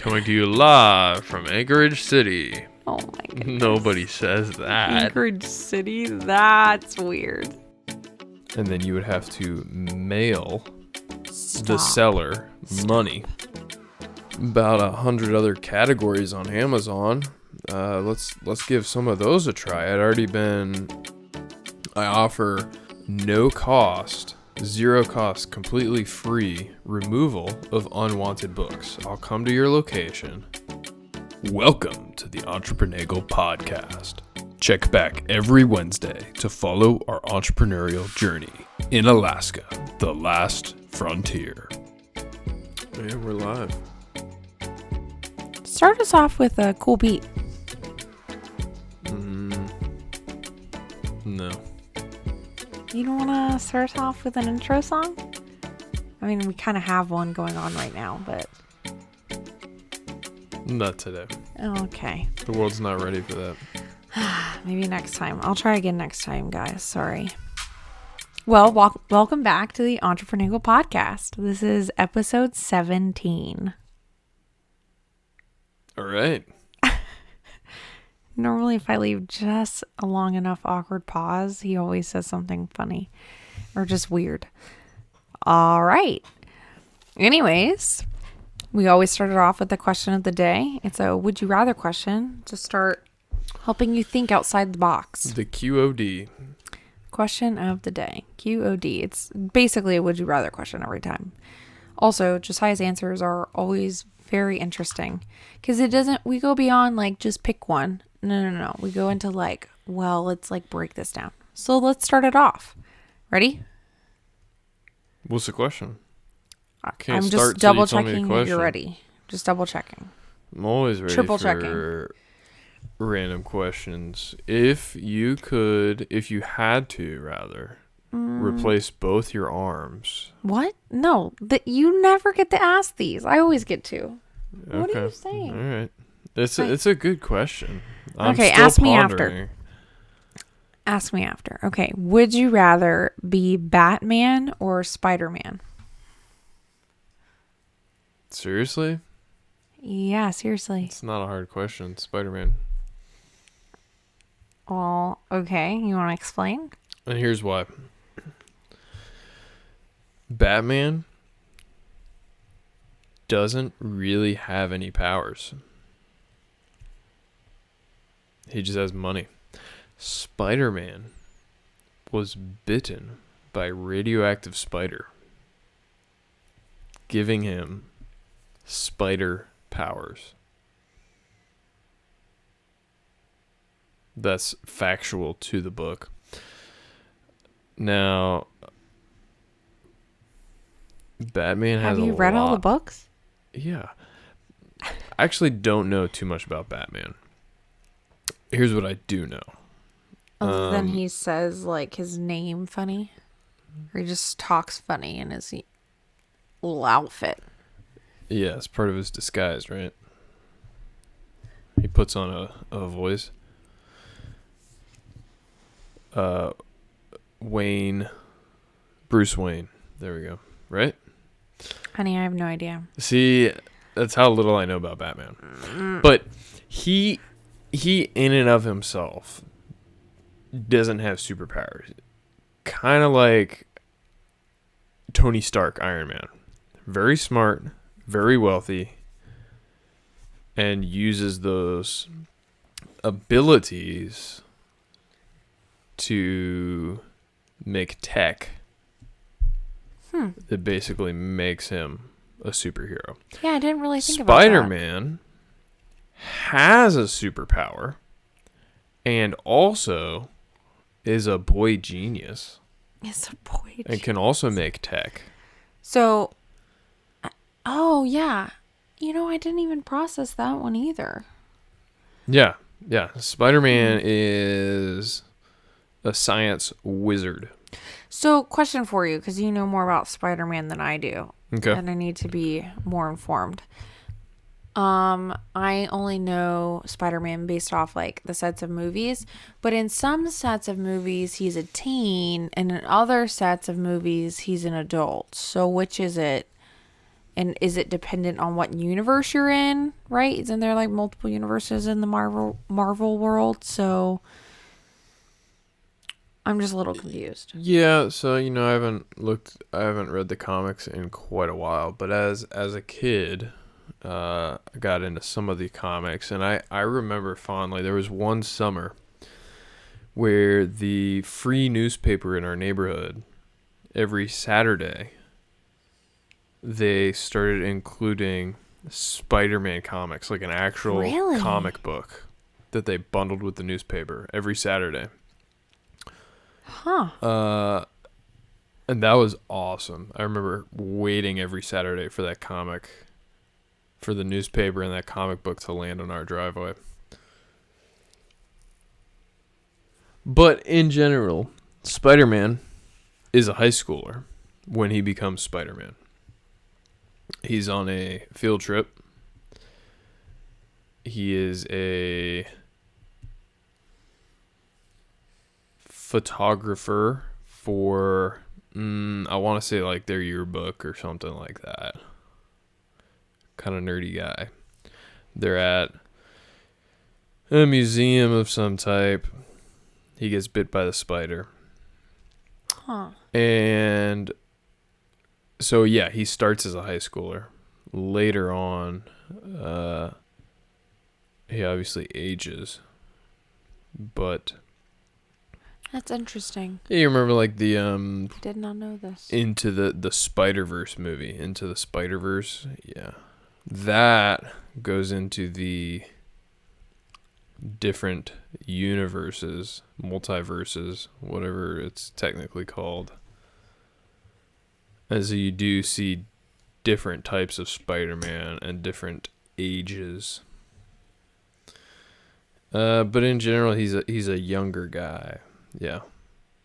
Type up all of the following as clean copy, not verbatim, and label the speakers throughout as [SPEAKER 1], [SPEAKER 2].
[SPEAKER 1] Coming to you live from Anchorage City.
[SPEAKER 2] Oh my goodness.
[SPEAKER 1] Nobody says that.
[SPEAKER 2] Anchorage City? That's weird.
[SPEAKER 1] And then you would have to mail
[SPEAKER 2] Stop.
[SPEAKER 1] the seller money. About 100 other categories on Amazon. Let's give some of those a try. I offer no cost, zero cost, completely free removal of unwanted books. I'll come to your location. Welcome to the Entrepreneurial Podcast. Check back every Wednesday to follow our entrepreneurial journey in Alaska, the last frontier. Yeah, we're live.
[SPEAKER 2] Start us off with a cool beat.
[SPEAKER 1] No.
[SPEAKER 2] You don't want to start us off with an intro song? I mean, we kind of have one going on right now, but...
[SPEAKER 1] Not today.
[SPEAKER 2] Okay.
[SPEAKER 1] The world's not ready for that.
[SPEAKER 2] Maybe next time. I'll try again next time, guys. Sorry. Well, welcome back to the Entrepreneurial Podcast. This is episode 17.
[SPEAKER 1] All right.
[SPEAKER 2] Normally, if I leave just a long enough awkward pause, he always says something funny or just weird. All right. Anyways, we always started off with the question of the day. It's a would you rather question to start helping you think outside the box.
[SPEAKER 1] The QOD.
[SPEAKER 2] Question of the day. QOD. It's basically a would you rather question every time. Also, Josiah's answers are always very interesting because we go beyond like just pick one. No. We go into like, well, let's like break this down. So let's start it off. Ready?
[SPEAKER 1] What's the question?
[SPEAKER 2] I'm just double checking that you're ready. Just double checking.
[SPEAKER 1] I'm always ready
[SPEAKER 2] Triple
[SPEAKER 1] for
[SPEAKER 2] checking.
[SPEAKER 1] Random questions. If you had to replace both your arms.
[SPEAKER 2] What? No, you never get to ask these. I always get to.
[SPEAKER 1] Okay.
[SPEAKER 2] What are you saying?
[SPEAKER 1] All right. It's a good question.
[SPEAKER 2] Okay, ask me after. Ask me after. Okay, would you rather be Batman or Spiderman?
[SPEAKER 1] Seriously?
[SPEAKER 2] Yeah, seriously.
[SPEAKER 1] It's not a hard question. Spider-Man.
[SPEAKER 2] Well, okay. You want to explain?
[SPEAKER 1] And here's why. Batman doesn't really have any powers. He just has money. Spider-Man was bitten by a radioactive spider, giving him spider powers. That's factual to the book. Now, Batman has
[SPEAKER 2] Have you read all the books?
[SPEAKER 1] Yeah. I actually don't know too much about Batman. Here's what I do know.
[SPEAKER 2] Other than he says like his name funny. Or he just talks funny in his little outfit.
[SPEAKER 1] Yeah, it's part of his disguise, right? He puts on a voice. Bruce Wayne. There we go. Right?
[SPEAKER 2] Honey, I have no idea.
[SPEAKER 1] See, that's how little I know about Batman. But he in and of himself doesn't have superpowers. Kind of like Tony Stark, Iron Man. Very smart, very wealthy, and uses those abilities to make tech that basically makes him a superhero.
[SPEAKER 2] Yeah, I didn't really think about that.
[SPEAKER 1] Spider-Man has a superpower and also is a boy genius.
[SPEAKER 2] It's a boy genius.
[SPEAKER 1] And can also make tech.
[SPEAKER 2] So, oh, yeah. You know, I didn't even process that one either.
[SPEAKER 1] Yeah. Spider-Man is a science wizard.
[SPEAKER 2] So, question for you, because you know more about Spider-Man than I do.
[SPEAKER 1] Okay.
[SPEAKER 2] And I need to be more informed. I only know Spider-Man based off like the sets of movies, but in some sets of movies he's a teen, and in other sets of movies he's an adult. So which is it And is it dependent on what universe you're in, right? Isn't there like multiple universes in the Marvel world? So I'm just a little confused.
[SPEAKER 1] Yeah, so I haven't read the comics in quite a while, but as a kid, I got into some of the comics, and I remember fondly there was one summer where the free newspaper in our neighborhood, every Saturday, they started including Spider-Man comics, like an actual
[SPEAKER 2] Really?
[SPEAKER 1] comic book that they bundled with the newspaper every Saturday.
[SPEAKER 2] Huh.
[SPEAKER 1] And that was awesome. I remember waiting every Saturday for that comic, for the newspaper and that comic book to land on our driveway. But in general, Spider-Man is a high schooler when he becomes Spider-Man. He's on a field trip. He is a photographer for, I want to say like their yearbook or something like that. Kind of nerdy guy. They're at a museum of some type. He gets bit by the spider.
[SPEAKER 2] Huh.
[SPEAKER 1] And so, yeah, he starts as a high schooler. Later on, he obviously ages. But
[SPEAKER 2] That's interesting.
[SPEAKER 1] yeah, you remember like the
[SPEAKER 2] Did not know this.
[SPEAKER 1] Into the Spider-Verse movie, Into the Spider-Verse? Yeah. That goes into the different universes, multiverses, whatever it's technically called. As you do see different types of Spider-Man and different ages. But in general, he's a younger guy. Yeah.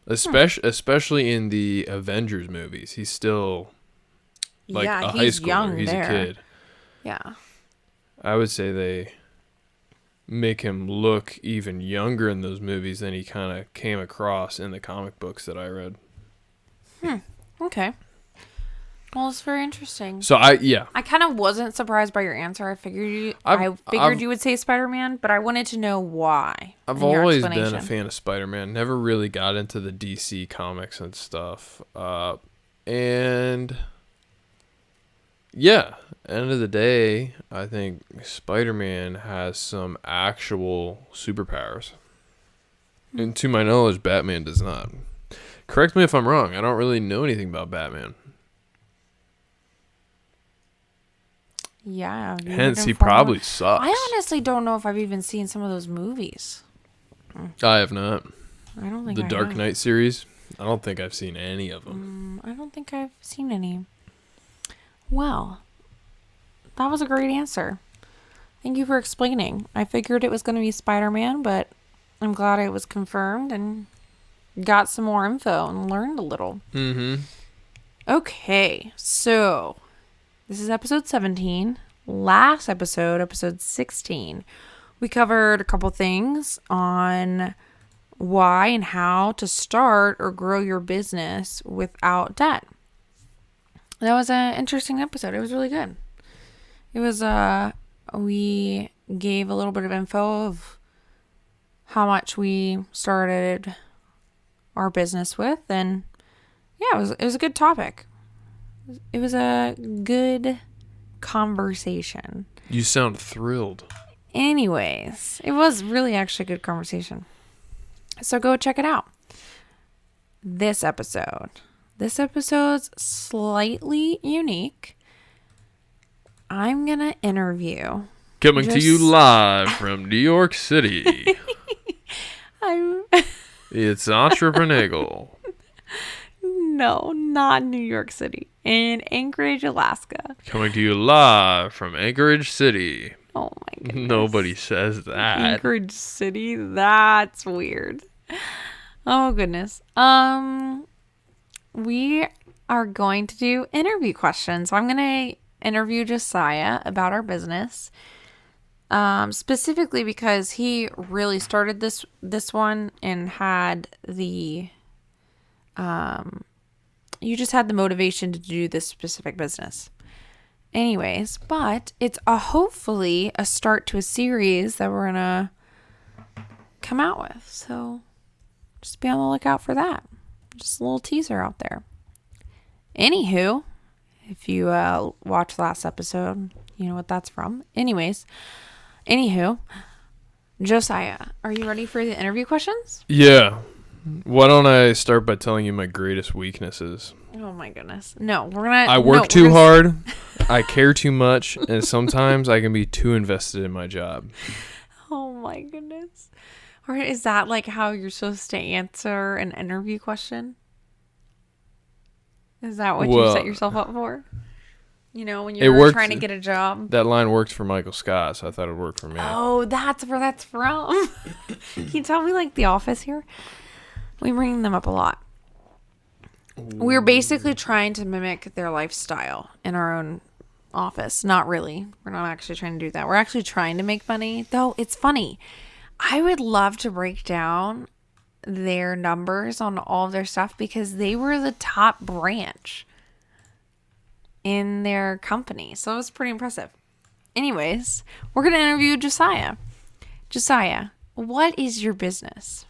[SPEAKER 1] Especially in the Avengers movies. He's still like a high schooler.
[SPEAKER 2] Young
[SPEAKER 1] he's
[SPEAKER 2] there.
[SPEAKER 1] a kid.
[SPEAKER 2] Yeah.
[SPEAKER 1] I would say they make him look even younger in those movies than he kind of came across in the comic books that I read.
[SPEAKER 2] Okay. Well, it's very interesting.
[SPEAKER 1] So I
[SPEAKER 2] kind of wasn't surprised by your answer. I figured you would say Spider-Man, but I wanted to know why.
[SPEAKER 1] I've
[SPEAKER 2] in your
[SPEAKER 1] always been
[SPEAKER 2] explanation.
[SPEAKER 1] a fan of Spider-Man. Never really got into the DC comics and stuff. And yeah, end of the day, I think Spider-Man has some actual superpowers. And to my knowledge, Batman does not. Correct me if I'm wrong. I don't really know anything about Batman.
[SPEAKER 2] Yeah.
[SPEAKER 1] Hence, he probably sucks.
[SPEAKER 2] I honestly don't know if I've even seen some of those movies.
[SPEAKER 1] I have not.
[SPEAKER 2] I don't think
[SPEAKER 1] The
[SPEAKER 2] I
[SPEAKER 1] Dark
[SPEAKER 2] have.
[SPEAKER 1] Knight series? I don't think I've seen any of them.
[SPEAKER 2] I don't think I've seen any. Well, that was a great answer. Thank you for explaining. I figured it was going to be Spider-Man, but I'm glad it was confirmed and got some more info and learned a little.
[SPEAKER 1] Mm-hmm.
[SPEAKER 2] Okay, so this is episode 17. Last episode, episode 16, we covered a couple things on why and how to start or grow your business without debt. That was an interesting episode. It was really good. It was, we gave a little bit of info of how much we started our business with, and yeah, it was a good topic. It was a good conversation.
[SPEAKER 1] You sound thrilled.
[SPEAKER 2] Anyways, it was really actually a good conversation. So go check it out. This episode's slightly unique. I'm going to interview.
[SPEAKER 1] Coming to you live from New York City. It's Entrepreneur.
[SPEAKER 2] No, not New York City. In Anchorage, Alaska.
[SPEAKER 1] Coming to you live from Anchorage City.
[SPEAKER 2] Oh my goodness.
[SPEAKER 1] Nobody says that.
[SPEAKER 2] Anchorage City? That's weird. Oh goodness. We are going to do interview questions. So I'm going to interview Josiah about our business. Specifically because he really started this one and had the you just had the motivation to do this specific business. Anyways, but it's hopefully a start to a series that we're going to come out with. So just be on the lookout for that. Just a little teaser out there. Anywho, if you watched last episode, you know what that's from. Anywho, Josiah, are you ready for the interview questions?
[SPEAKER 1] Yeah. Why don't I start by telling you my greatest weaknesses?
[SPEAKER 2] Oh my goodness. No, we're going to...
[SPEAKER 1] I work too hard. I care too much. And sometimes I can be too invested in my job.
[SPEAKER 2] Oh my goodness. Or is that like how you're supposed to answer an interview question? Is that what you set yourself up for? You know, when you're trying to get a job?
[SPEAKER 1] That line worked for Michael Scott, so I thought it would work for me.
[SPEAKER 2] Oh, that's where that's from. Can you tell me like The Office here? We bring them up a lot. We're basically trying to mimic their lifestyle in our own office. Not really. We're not actually trying to do that. We're actually trying to make money. Though it's funny. I would love to break down their numbers on all of their stuff because they were the top branch in their company. So it was pretty impressive. Anyways, we're going to interview Josiah. Josiah, what is your business?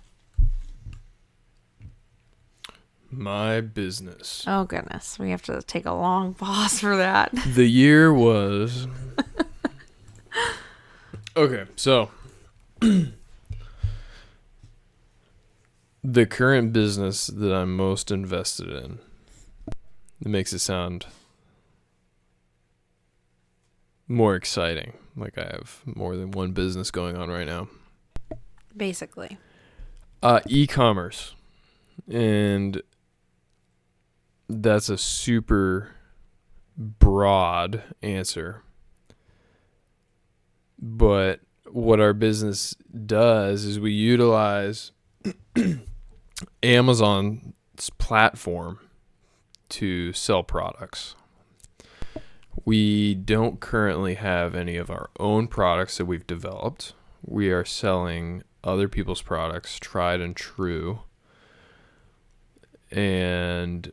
[SPEAKER 1] My business.
[SPEAKER 2] Oh, goodness. We have to take a long pause for that.
[SPEAKER 1] The year was... Okay, so... The current business that I'm most invested in, it makes it sound more exciting. Like I have more than one business going on right now.
[SPEAKER 2] Basically.
[SPEAKER 1] E-commerce. And that's a super broad answer. But what our business does is we utilize Amazon's platform to sell products. We don't currently have any of our own products that we've developed. We are selling other people's products, tried and true, and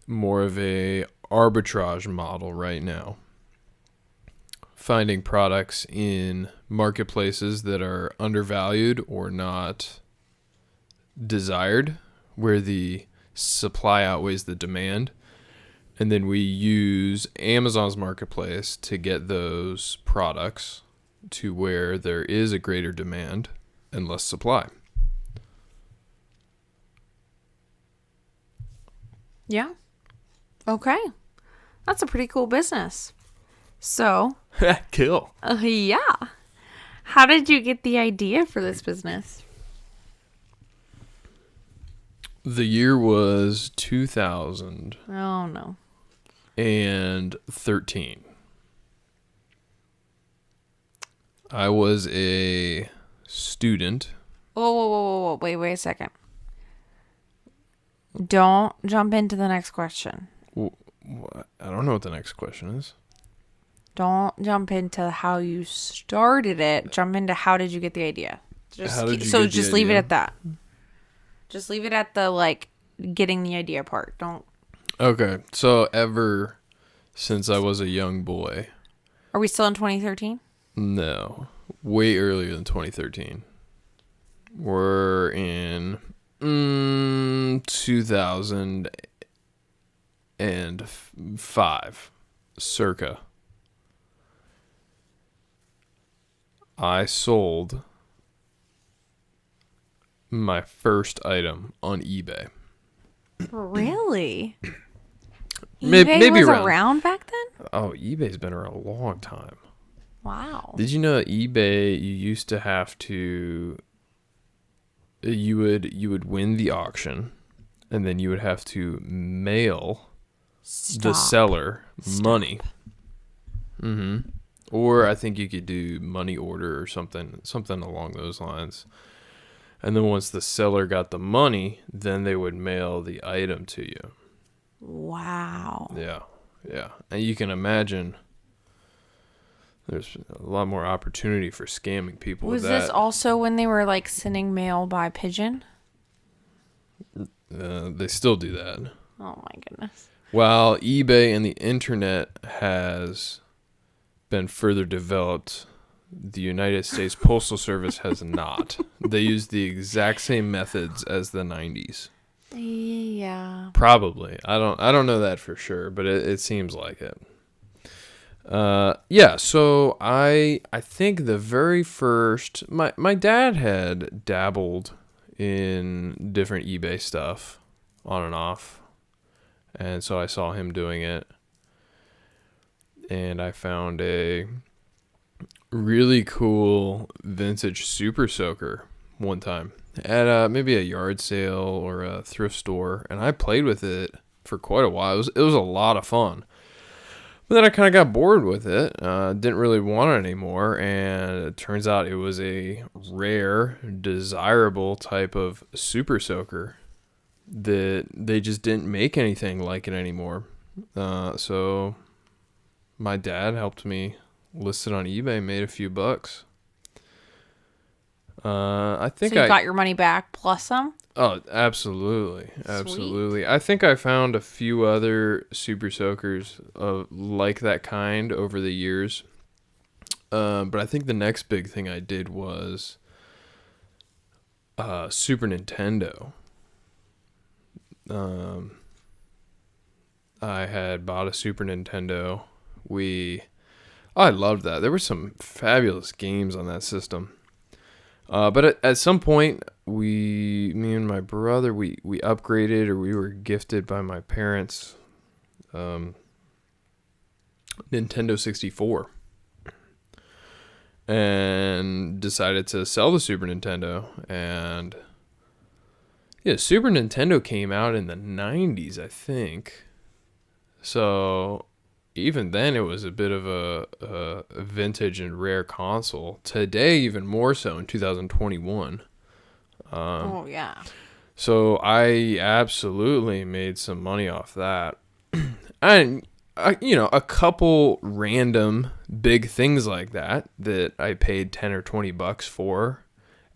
[SPEAKER 1] more of a arbitrage model right now. Finding products in marketplaces that are undervalued or not desired, where the supply outweighs the demand, and then we use Amazon's marketplace to get those products to where there is a greater demand and less supply.
[SPEAKER 2] Yeah. Okay. That's a pretty cool business. So,
[SPEAKER 1] Kill.
[SPEAKER 2] Yeah. How did you get the idea for this business?
[SPEAKER 1] The year was 2013.
[SPEAKER 2] Oh, no.
[SPEAKER 1] I was a student.
[SPEAKER 2] Whoa. Wait a second. Don't jump into the next question.
[SPEAKER 1] I don't know what the next question is.
[SPEAKER 2] Don't jump into how you started it. Jump into how did you get the idea. Just leave it at that. Just leave it at the getting the idea part. Don't.
[SPEAKER 1] Okay, so ever since I was a young boy.
[SPEAKER 2] Are we still in 2013?
[SPEAKER 1] No, way earlier than 2013. We're in 2005, circa. I sold my first item on eBay.
[SPEAKER 2] Really?
[SPEAKER 1] Maybe
[SPEAKER 2] was around back then?
[SPEAKER 1] Oh, eBay's been around a long time.
[SPEAKER 2] Wow.
[SPEAKER 1] Did you know that eBay, you used to have to, you would win the auction, and then you would have to mail the seller money. Mm-hmm. Or I think you could do money order or something along those lines. And then once the seller got the money, then they would mail the item to you.
[SPEAKER 2] Wow.
[SPEAKER 1] Yeah. And you can imagine there's a lot more opportunity for scamming people with that.
[SPEAKER 2] Was this also when they were sending mail by pigeon?
[SPEAKER 1] They still do that.
[SPEAKER 2] Oh my goodness.
[SPEAKER 1] While eBay and the internet has been further developed, the United States Postal Service has not. They use the exact same methods as the 90s.
[SPEAKER 2] Yeah.
[SPEAKER 1] Probably. I don't know that for sure, but it seems like it. Yeah, so I think the very first my dad had dabbled in different eBay stuff on and off. And so I saw him doing it. And I found a really cool vintage Super Soaker one time at maybe a yard sale or a thrift store, and I played with it for quite a while. It was a lot of fun. But then I kind of got bored with it, didn't really want it anymore, and it turns out it was a rare, desirable type of Super Soaker that they just didn't make anything like it anymore. So my dad helped me list it on eBay, made a few bucks. I think
[SPEAKER 2] So you got your money back plus some?
[SPEAKER 1] Oh, absolutely. Absolutely. I think I found a few other Super Soakers like that kind over the years. But I think the next big thing I did was Super Nintendo. I had bought a Super Nintendo. I loved that. There were some fabulous games on that system. But at some point, me and my brother, we upgraded, or we were gifted by my parents, Nintendo 64, and decided to sell the Super Nintendo. And yeah, Super Nintendo came out in the 90s, I think. So even then, it was a bit of a vintage and rare console. Today, even more so in 2021.
[SPEAKER 2] Oh, yeah.
[SPEAKER 1] So I absolutely made some money off that. And, a couple random big things like that I paid 10 or 20 bucks for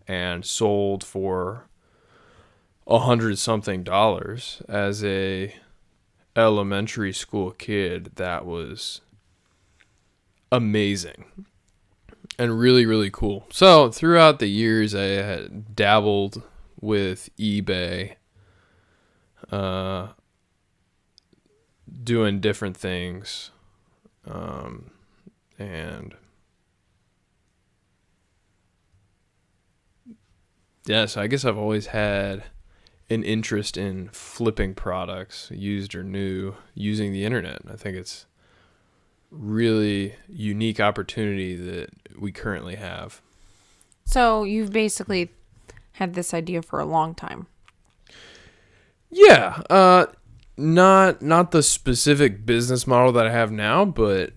[SPEAKER 1] and sold for $100-something as a elementary school kid. That was amazing and really, really cool. So throughout the years, I had dabbled with eBay, doing different things, and yeah, so I guess I've always had an interest in flipping products, used or new, using the internet. I think it's really unique opportunity that we currently have.
[SPEAKER 2] So you've basically had this idea for a long time.
[SPEAKER 1] Yeah, not the specific business model that I have now, but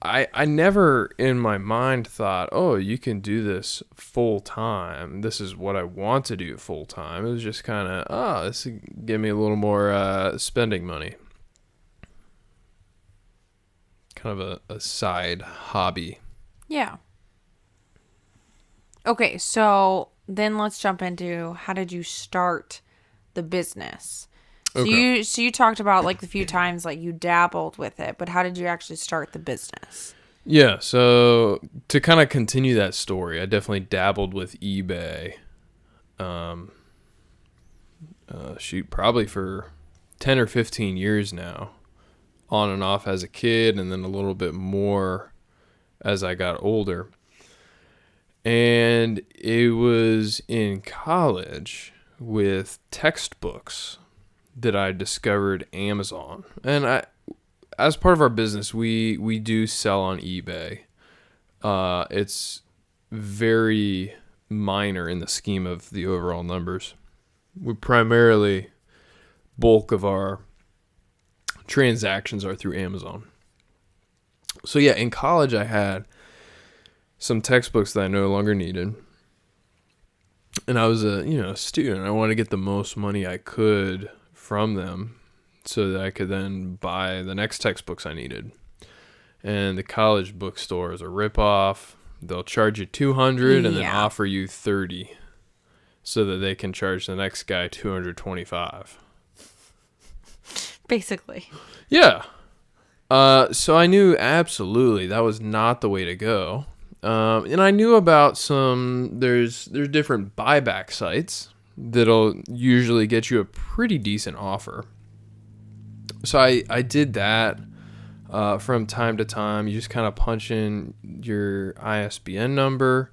[SPEAKER 1] I never in my mind thought, oh, you can do this full time. This is what I want to do full time. It was just kind of, this will give me a little more spending money. Kind of a side hobby.
[SPEAKER 2] Yeah. Okay, so then let's jump into how did you start the business?
[SPEAKER 1] Okay.
[SPEAKER 2] So you talked about like the few times like you dabbled with it, but how did you actually start the business?
[SPEAKER 1] Yeah, so to kind of continue that story, I definitely dabbled with eBay. Probably for 10 or 15 years now, on and off as a kid, and then a little bit more as I got older. And it was in college with textbooks that I discovered Amazon. And as part of our business, we do sell on eBay. It's very minor in the scheme of the overall numbers. We primarily, bulk of our transactions are through Amazon. So yeah, in college I had some textbooks that I no longer needed. And I was a student. I wanted to get the most money I could from them so that I could then buy the next textbooks I needed. And the college bookstore is a ripoff. They'll charge you $200 and then offer you $30 so that they can charge the next guy $225.
[SPEAKER 2] Basically.
[SPEAKER 1] Yeah. So I knew absolutely that was not the way to go. And I knew about there's different buyback sites that'll usually get you a pretty decent offer. So I did that from time to time. You just kind of punch in your ISBN number,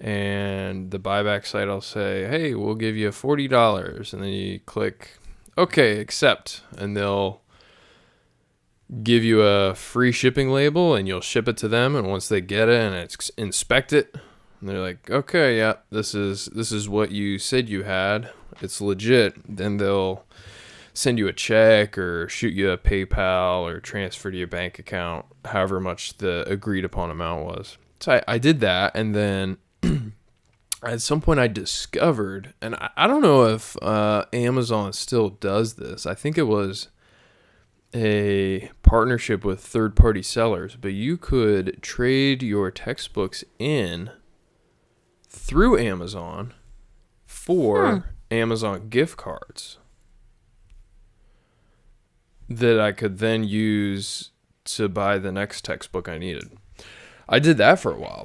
[SPEAKER 1] and the buyback site will say, hey, we'll give you $40. And then you click, okay, accept. And they'll give you a free shipping label, and you'll ship it to them. And once they get it and inspect it, and they're like, okay, yeah, this is what you said you had. It's legit. Then they'll send you a check or shoot you a PayPal or transfer to your bank account, however much the agreed upon amount was. So I did that, and then at some point I discovered, and I don't know if Amazon still does this. I think it was a partnership with third-party sellers, but you could trade your textbooks in through Amazon for Amazon gift cards that I could then use to buy the next textbook I needed. I did that for a while.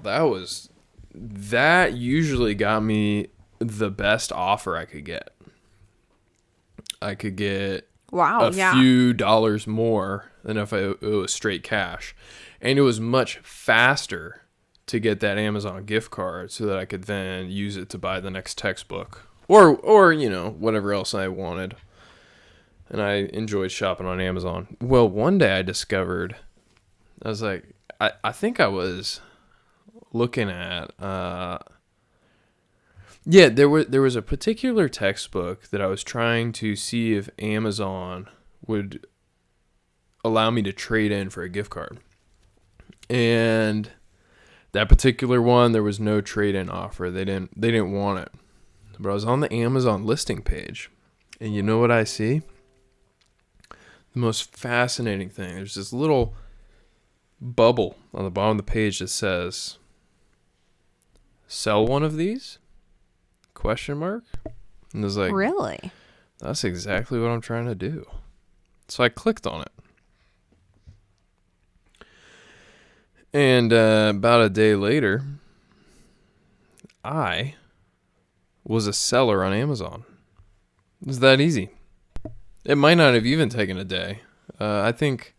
[SPEAKER 1] That usually got me the best offer I could get. I could get a few dollars more than if it was straight cash. And it was much faster to get that Amazon gift card so that I could then use it to buy the next textbook or whatever else I wanted. And I enjoyed shopping on Amazon. Well, one day I discovered, I was like, I think I was looking at, there was a particular textbook that I was trying to see if Amazon would allow me to trade in for a gift card. And that particular one, there was no trade-in offer. They didn't want it. But I was on the Amazon listing page, and you know what I see? The most fascinating thing. There's this little bubble on the bottom of the page that says, "Sell one of these?" ? And it was like,
[SPEAKER 2] really?
[SPEAKER 1] That's exactly what I'm trying to do. So I clicked on it. And about a day later, I was a seller on Amazon. It was that easy. It might not have even taken a day. I think...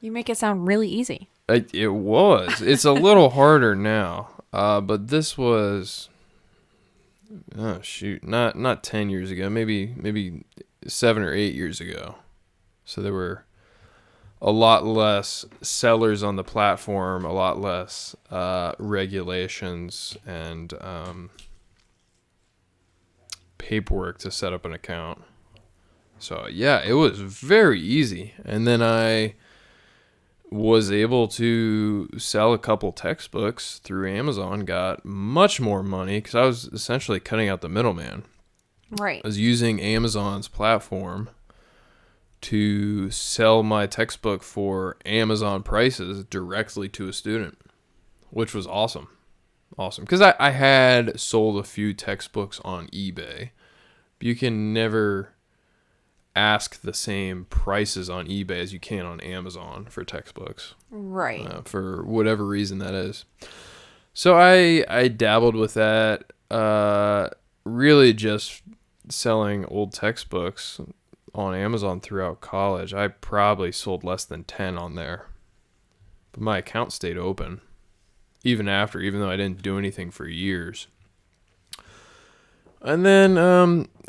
[SPEAKER 2] You make it sound really easy.
[SPEAKER 1] It was. It's a little harder now. But this was... Oh, shoot. Not 10 years ago. Maybe 7 or 8 years ago. So there were a lot less sellers on the platform, a lot less regulations and paperwork to set up an account. So, yeah, it was very easy. And then I was able to sell a couple textbooks through Amazon, got much more money because I was essentially cutting out the middleman.
[SPEAKER 2] Right.
[SPEAKER 1] I was using Amazon's platform to sell my textbook for Amazon prices directly to a student, which was awesome. Awesome. Because I had sold a few textbooks on eBay. But you can never ask the same prices on eBay as you can on Amazon for textbooks.
[SPEAKER 2] Right.
[SPEAKER 1] For whatever reason that is. So I dabbled with that, really just selling old textbooks on Amazon throughout college. I probably sold less than 10 on there. But my account stayed open even though I didn't do anything for years. And then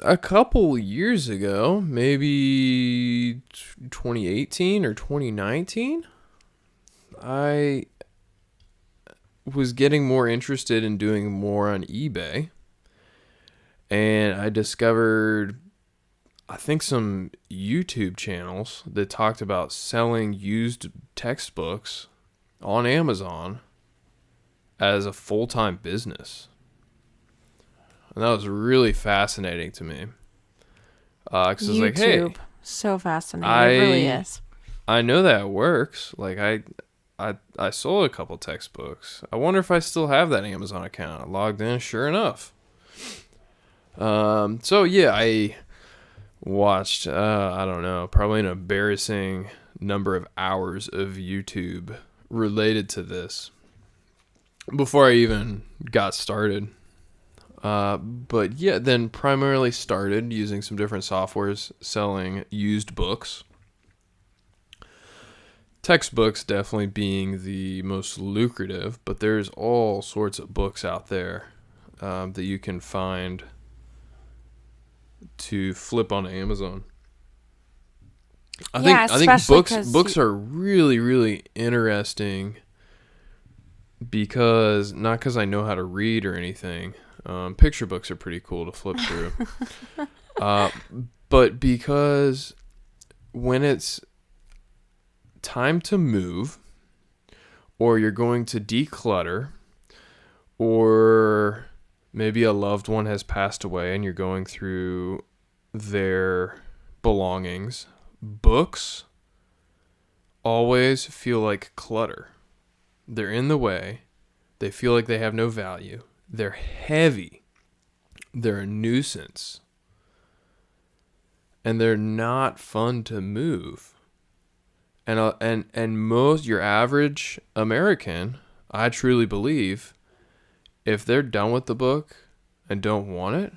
[SPEAKER 1] a couple years ago, maybe 2018 or 2019, I was getting more interested in doing more on eBay. And I discovered, I think, some YouTube channels that talked about selling used textbooks on Amazon as a full-time business. And that was really fascinating to me. Because I was like, hey,
[SPEAKER 2] so fascinating. It really is.
[SPEAKER 1] I know that works. Like, I sold a couple textbooks. I wonder if I still have that Amazon account. I logged in, sure enough. So yeah, I watched, I don't know, probably an embarrassing number of hours of YouTube related to this before I even got started. But yeah, then primarily started using some different softwares selling used books. Textbooks definitely being the most lucrative, but there's all sorts of books out there that you can find to flip on Amazon. I think books are really, really interesting because not because I know how to read or anything. Picture books are pretty cool to flip through. But because when it's time to move, or you're going to declutter, or maybe a loved one has passed away and you're going through their belongings, books always feel like clutter. They're in the way. They feel like they have no value. They're heavy. They're a nuisance. And they're not fun to move. And most your average American, I truly believe, if they're done with the book and don't want it,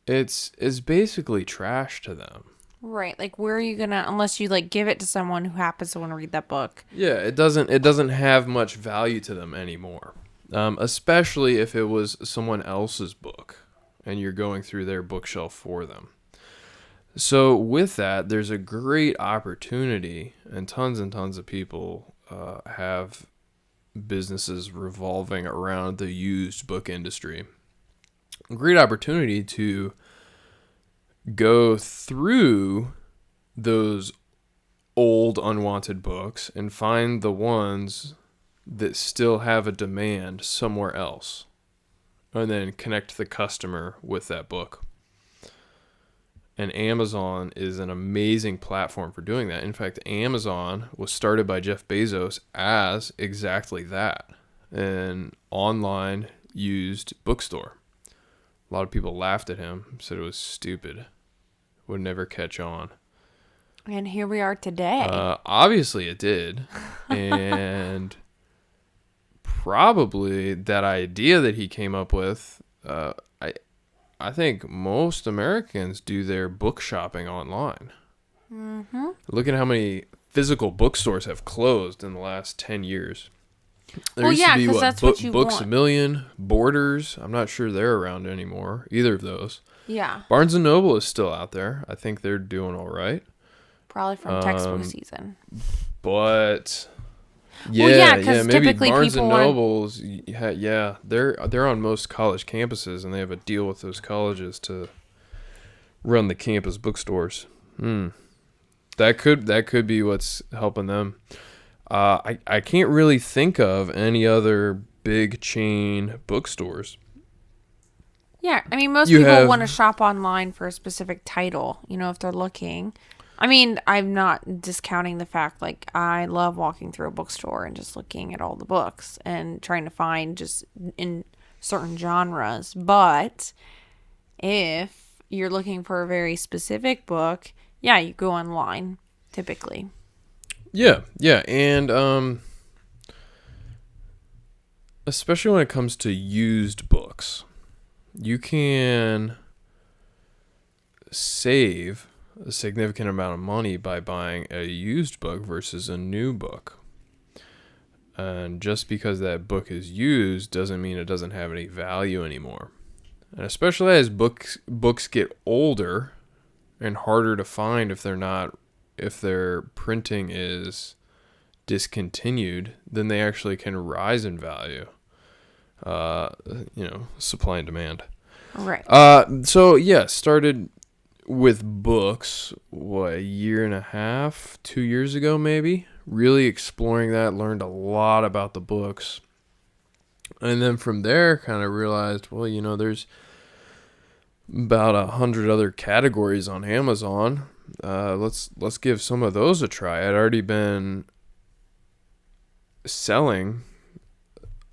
[SPEAKER 1] it's basically trash to them.
[SPEAKER 2] Right. Like, where are you gonna, unless you like give it to someone who happens to want to read that book?
[SPEAKER 1] Yeah, it doesn't have much value to them anymore. Especially if it was someone else's book and you're going through their bookshelf for them. So with that, there's a great opportunity, and tons of people have businesses revolving around the used book industry. A great opportunity to go through those old unwanted books and find the ones that still have a demand somewhere else, and then connect the customer with that book. And Amazon is an amazing platform for doing that. In fact, Amazon was started by Jeff Bezos as exactly that, an online used bookstore. A lot of people laughed at him, said it was stupid, would never catch on.
[SPEAKER 2] And here we are today.
[SPEAKER 1] Obviously it did. And probably that idea that he came up with, I think most Americans do their book shopping online. Mm-hmm. Look at how many physical bookstores have closed in the last 10 years. There used to be Books want. A Million, Borders. I'm not sure they're around anymore, either of those.
[SPEAKER 2] Yeah.
[SPEAKER 1] Barnes & Noble is still out there. I think they're doing all right.
[SPEAKER 2] Probably from textbook season.
[SPEAKER 1] But... Yeah, maybe Barnes and Nobles. They're on most college campuses, and they have a deal with those colleges to run the campus bookstores. That could be what's helping them. I can't really think of any other big chain bookstores.
[SPEAKER 2] Yeah, I mean, most people want to shop online for a specific title, if they're looking. I mean, I'm not discounting the fact, like, I love walking through a bookstore and just looking at all the books and trying to find just in certain genres. But if you're looking for a very specific book, yeah, you go online, typically.
[SPEAKER 1] Yeah, and especially when it comes to used books, you can save a significant amount of money by buying a used book versus a new book. And just because that book is used doesn't mean it doesn't have any value anymore. And especially as books get older and harder to find if their printing is discontinued, then they actually can rise in value. Supply and demand.
[SPEAKER 2] Right.
[SPEAKER 1] So yeah, started with books, a year and a half, 2 years ago maybe, really exploring that, learned a lot about the books. And then from there kind of realized, there's about 100 other categories on Amazon. Let's give some of those a try. I'd already been selling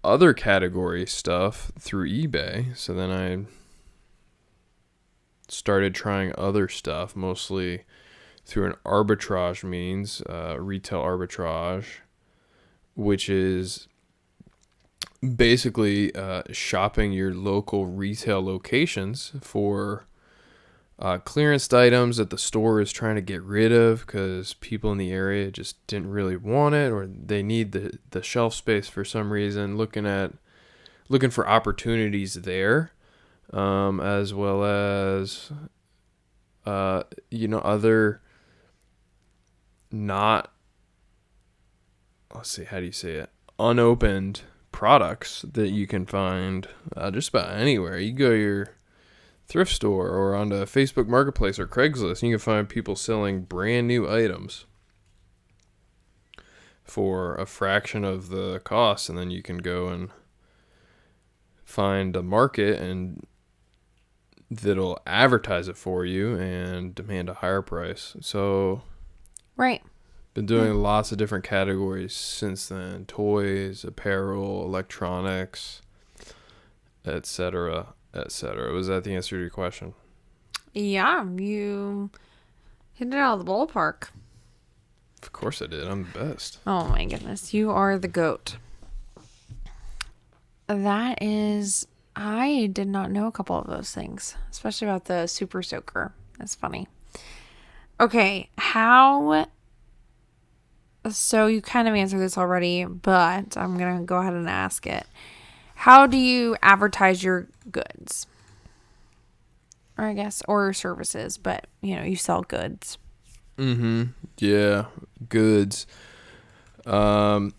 [SPEAKER 1] other category stuff through eBay, so then I started trying other stuff, mostly through an arbitrage means, retail arbitrage, which is basically shopping your local retail locations for clearance items that the store is trying to get rid of because people in the area just didn't really want it, or they need the shelf space for some reason, looking for opportunities there, as well as other not, let's see, how do you say it, unopened products that you can find just about anywhere. You go to your thrift store or onto Facebook Marketplace or Craigslist, and you can find people selling brand new items for a fraction of the cost, and then you can go and find a market and that'll advertise it for you and demand a higher price. So
[SPEAKER 2] Right.
[SPEAKER 1] been doing lots of different categories since then: toys, apparel, electronics, etc., etc. Was that the answer to your question?
[SPEAKER 2] Yeah, you hit it out of the ballpark.
[SPEAKER 1] Of course I did. I'm the best.
[SPEAKER 2] Oh my goodness, you are the GOAT. That is, I did not know a couple of those things, especially about the super soaker. That's funny. Okay, so you kind of answered this already, but I'm going to go ahead and ask it. How do you advertise your goods? Or I guess, or services, but you sell goods.
[SPEAKER 1] Yeah, goods. Well,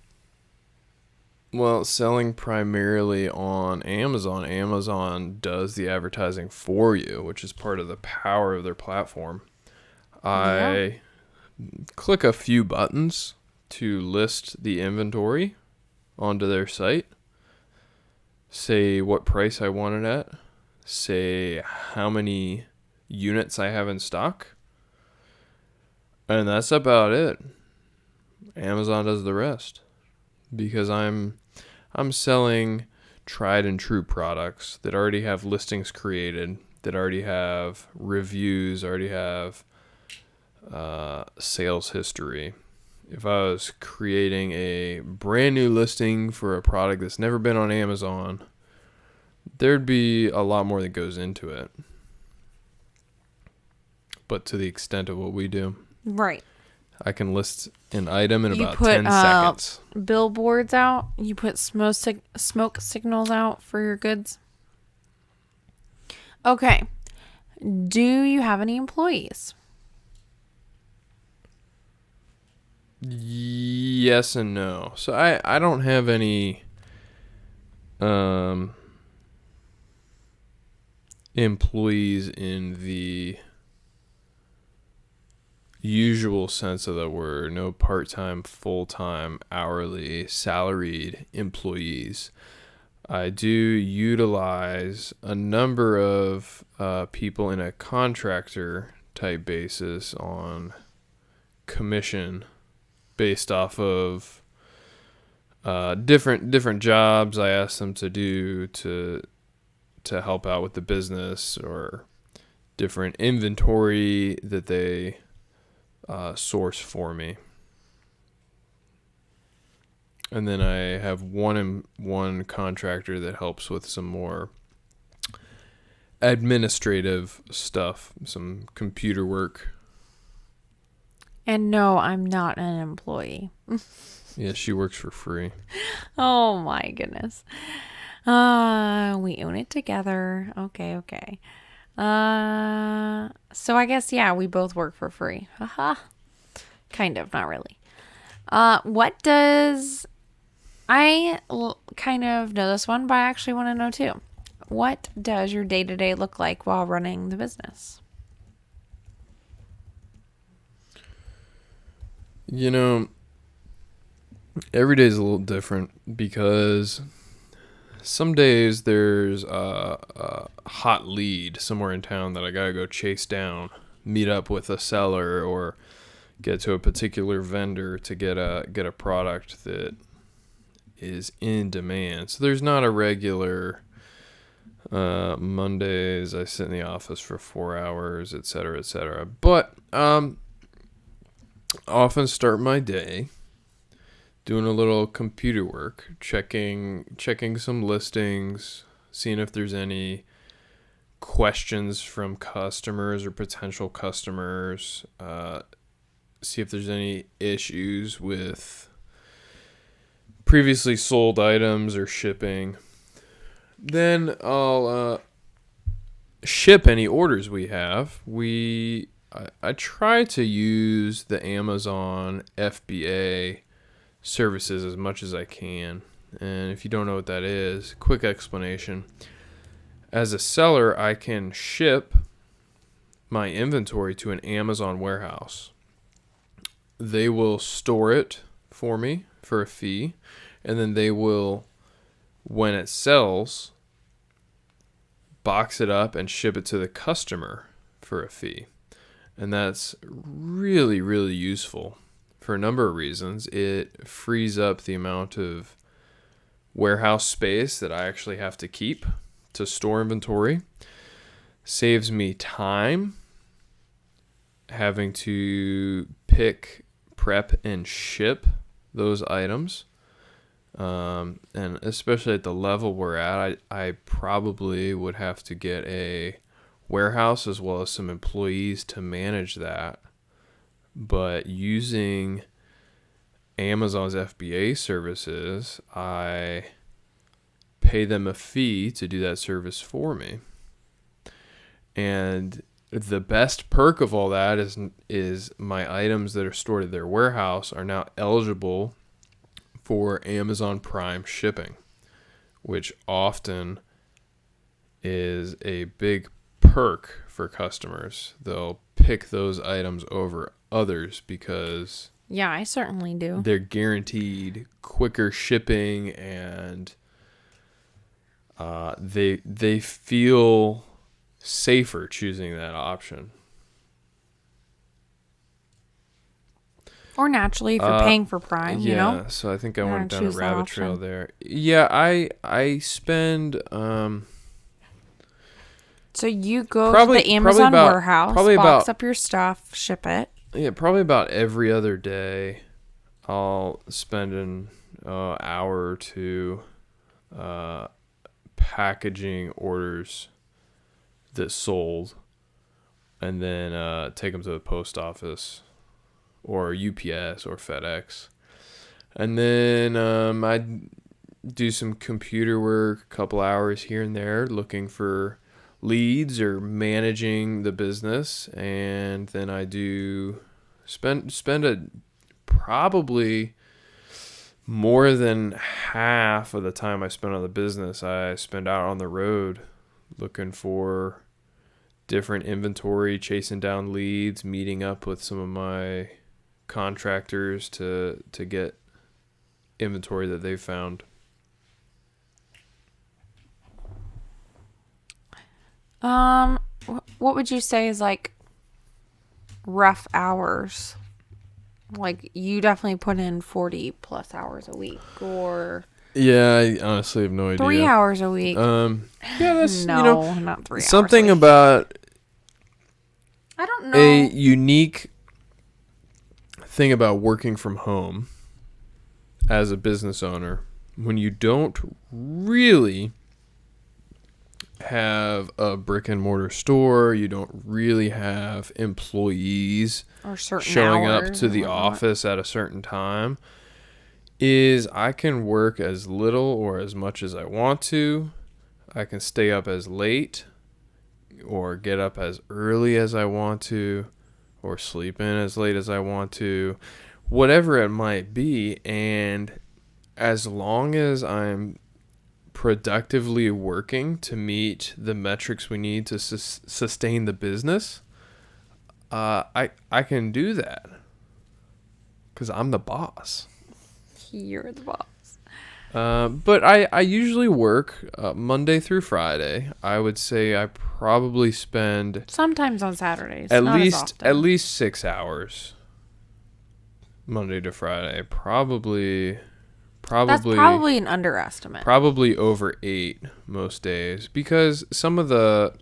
[SPEAKER 1] selling primarily on Amazon. Amazon does the advertising for you, which is part of the power of their platform. I click a few buttons to list the inventory onto their site. Say what price I want it at. Say how many units I have in stock. And that's about it. Amazon does the rest. Because I'm selling tried and true products that already have listings created, that already have reviews, already have sales history. If I was creating a brand new listing for a product that's never been on Amazon, there'd be a lot more that goes into it. But to the extent of what we do.
[SPEAKER 2] Right.
[SPEAKER 1] I can list an item in about 10 seconds.
[SPEAKER 2] Billboards out. You put smoke signals out for your goods. Okay. Do you have any employees?
[SPEAKER 1] Yes and no. So I don't have any employees in the usual sense of the word. No part-time, full-time, hourly, salaried employees. I do utilize a number of people in a contractor type basis on commission based off of different jobs I ask them to do to help out with the business, or different inventory that they source for me. And then I have one contractor that helps with some more administrative stuff, some computer work.
[SPEAKER 2] And no, I'm not an employee.
[SPEAKER 1] Yeah, she works for free.
[SPEAKER 2] Oh my goodness. We own it together. Okay. So I guess, yeah, we both work for free. Haha. Kind of, not really. I kind of know this one, but I actually want to know too. What does your day-to-day look like while running the business?
[SPEAKER 1] Every day is a little different because some days there's a hot lead somewhere in town that I gotta go chase down, meet up with a seller, or get to a particular vendor to get a product that is in demand. So there's not a regular Mondays, I sit in the office for 4 hours, etc., etc. But I often start my day doing a little computer work, checking some listings, seeing if there's any questions from customers or potential customers, see if there's any issues with previously sold items or shipping. Then I'll ship any orders we have. I try to use the Amazon FBA services as much as I can. And if you don't know what that is, quick explanation. As a seller, I can ship my inventory to an Amazon warehouse. They will store it for me for a fee, and then they will, when it sells, box it up and ship it to the customer for a fee. And that's really, really useful for a number of reasons. It frees up the amount of warehouse space that I actually have to keep to store inventory, saves me time having to pick, prep, and ship those items. And especially at the level we're at, I probably would have to get a warehouse as well as some employees to manage that. But using Amazon's FBA services, I pay them a fee to do that service for me. And the best perk of all that is my items that are stored at their warehouse are now eligible for Amazon Prime shipping, which often is a big perk for customers. They'll pick those items over others because
[SPEAKER 2] Yeah, I certainly do.
[SPEAKER 1] they're guaranteed quicker shipping, and they feel safer choosing that option.
[SPEAKER 2] Or naturally, if you're paying for Prime, you know?
[SPEAKER 1] Yeah, so I think I
[SPEAKER 2] You're
[SPEAKER 1] went
[SPEAKER 2] gonna
[SPEAKER 1] down a
[SPEAKER 2] choose that
[SPEAKER 1] rabbit trail
[SPEAKER 2] option.
[SPEAKER 1] there. Yeah, I spend
[SPEAKER 2] So you go
[SPEAKER 1] Probably-
[SPEAKER 2] to the
[SPEAKER 1] probably
[SPEAKER 2] Amazon
[SPEAKER 1] about-
[SPEAKER 2] warehouse,
[SPEAKER 1] probably
[SPEAKER 2] box
[SPEAKER 1] about-
[SPEAKER 2] up your stuff, ship it.
[SPEAKER 1] probably about every other day I'll spend an hour or two packaging orders that sold, and then take them to the post office or UPS or FedEx. And then I do some computer work, a couple hours here and there, looking for leads or managing the business. And then I do spend probably more than half of the time I spend on the business, I spend out on the road looking for different inventory, chasing down leads, meeting up with some of my contractors to get inventory that they've found.
[SPEAKER 2] What would you say is like rough hours? Like you definitely put in 40 plus hours a week, or
[SPEAKER 1] Yeah, I honestly have no idea.
[SPEAKER 2] 3 hours a week.
[SPEAKER 1] Yeah, that's
[SPEAKER 2] No, not 3 hours.
[SPEAKER 1] something
[SPEAKER 2] a week.
[SPEAKER 1] about
[SPEAKER 2] I don't know.
[SPEAKER 1] a unique thing about working from home as a business owner, when you don't really have a brick and mortar store, you don't really have employees
[SPEAKER 2] Or certain
[SPEAKER 1] showing up
[SPEAKER 2] hours
[SPEAKER 1] to
[SPEAKER 2] and
[SPEAKER 1] the
[SPEAKER 2] whatnot.
[SPEAKER 1] office at a certain time, is I can work as little or as much as I want to. I can stay up as late or get up as early as I want to, or sleep in as late as I want to, whatever it might be. And as long as I'm productively working to meet the metrics we need to sustain the business, I can do that because I'm the boss.
[SPEAKER 2] You're the boss.
[SPEAKER 1] But I usually work Monday through Friday. I would say I probably spend
[SPEAKER 2] Sometimes on Saturdays.
[SPEAKER 1] at
[SPEAKER 2] not as
[SPEAKER 1] least
[SPEAKER 2] often.
[SPEAKER 1] 6 hours Monday to Friday. Probably
[SPEAKER 2] That's probably an underestimate.
[SPEAKER 1] Probably over 8 most days, because some of the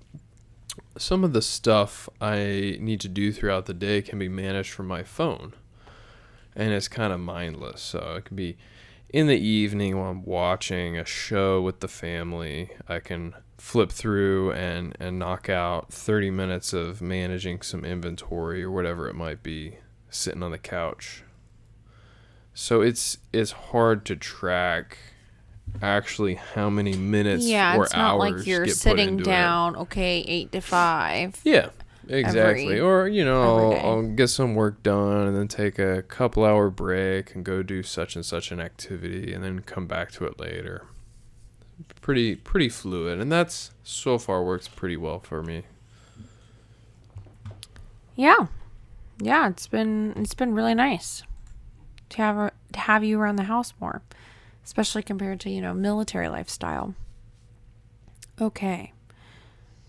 [SPEAKER 1] stuff I need to do throughout the day can be managed from my phone, and it's kind of mindless. So it can be in the evening while I'm watching a show with the family. I can flip through and knock out 30 minutes of managing some inventory or whatever it might be, sitting on the couch. So it's hard to track actually how many minutes or hours
[SPEAKER 2] it's not like you're
[SPEAKER 1] get
[SPEAKER 2] sitting
[SPEAKER 1] put into
[SPEAKER 2] down, okay, 8 to 5.
[SPEAKER 1] Yeah, exactly. Or, I'll get some work done and then take a couple hour break and go do such and such an activity and then come back to it later. Pretty fluid, and that's so far works pretty well for me.
[SPEAKER 2] Yeah, it's been really nice to have you around the house more, especially compared to military lifestyle. Okay.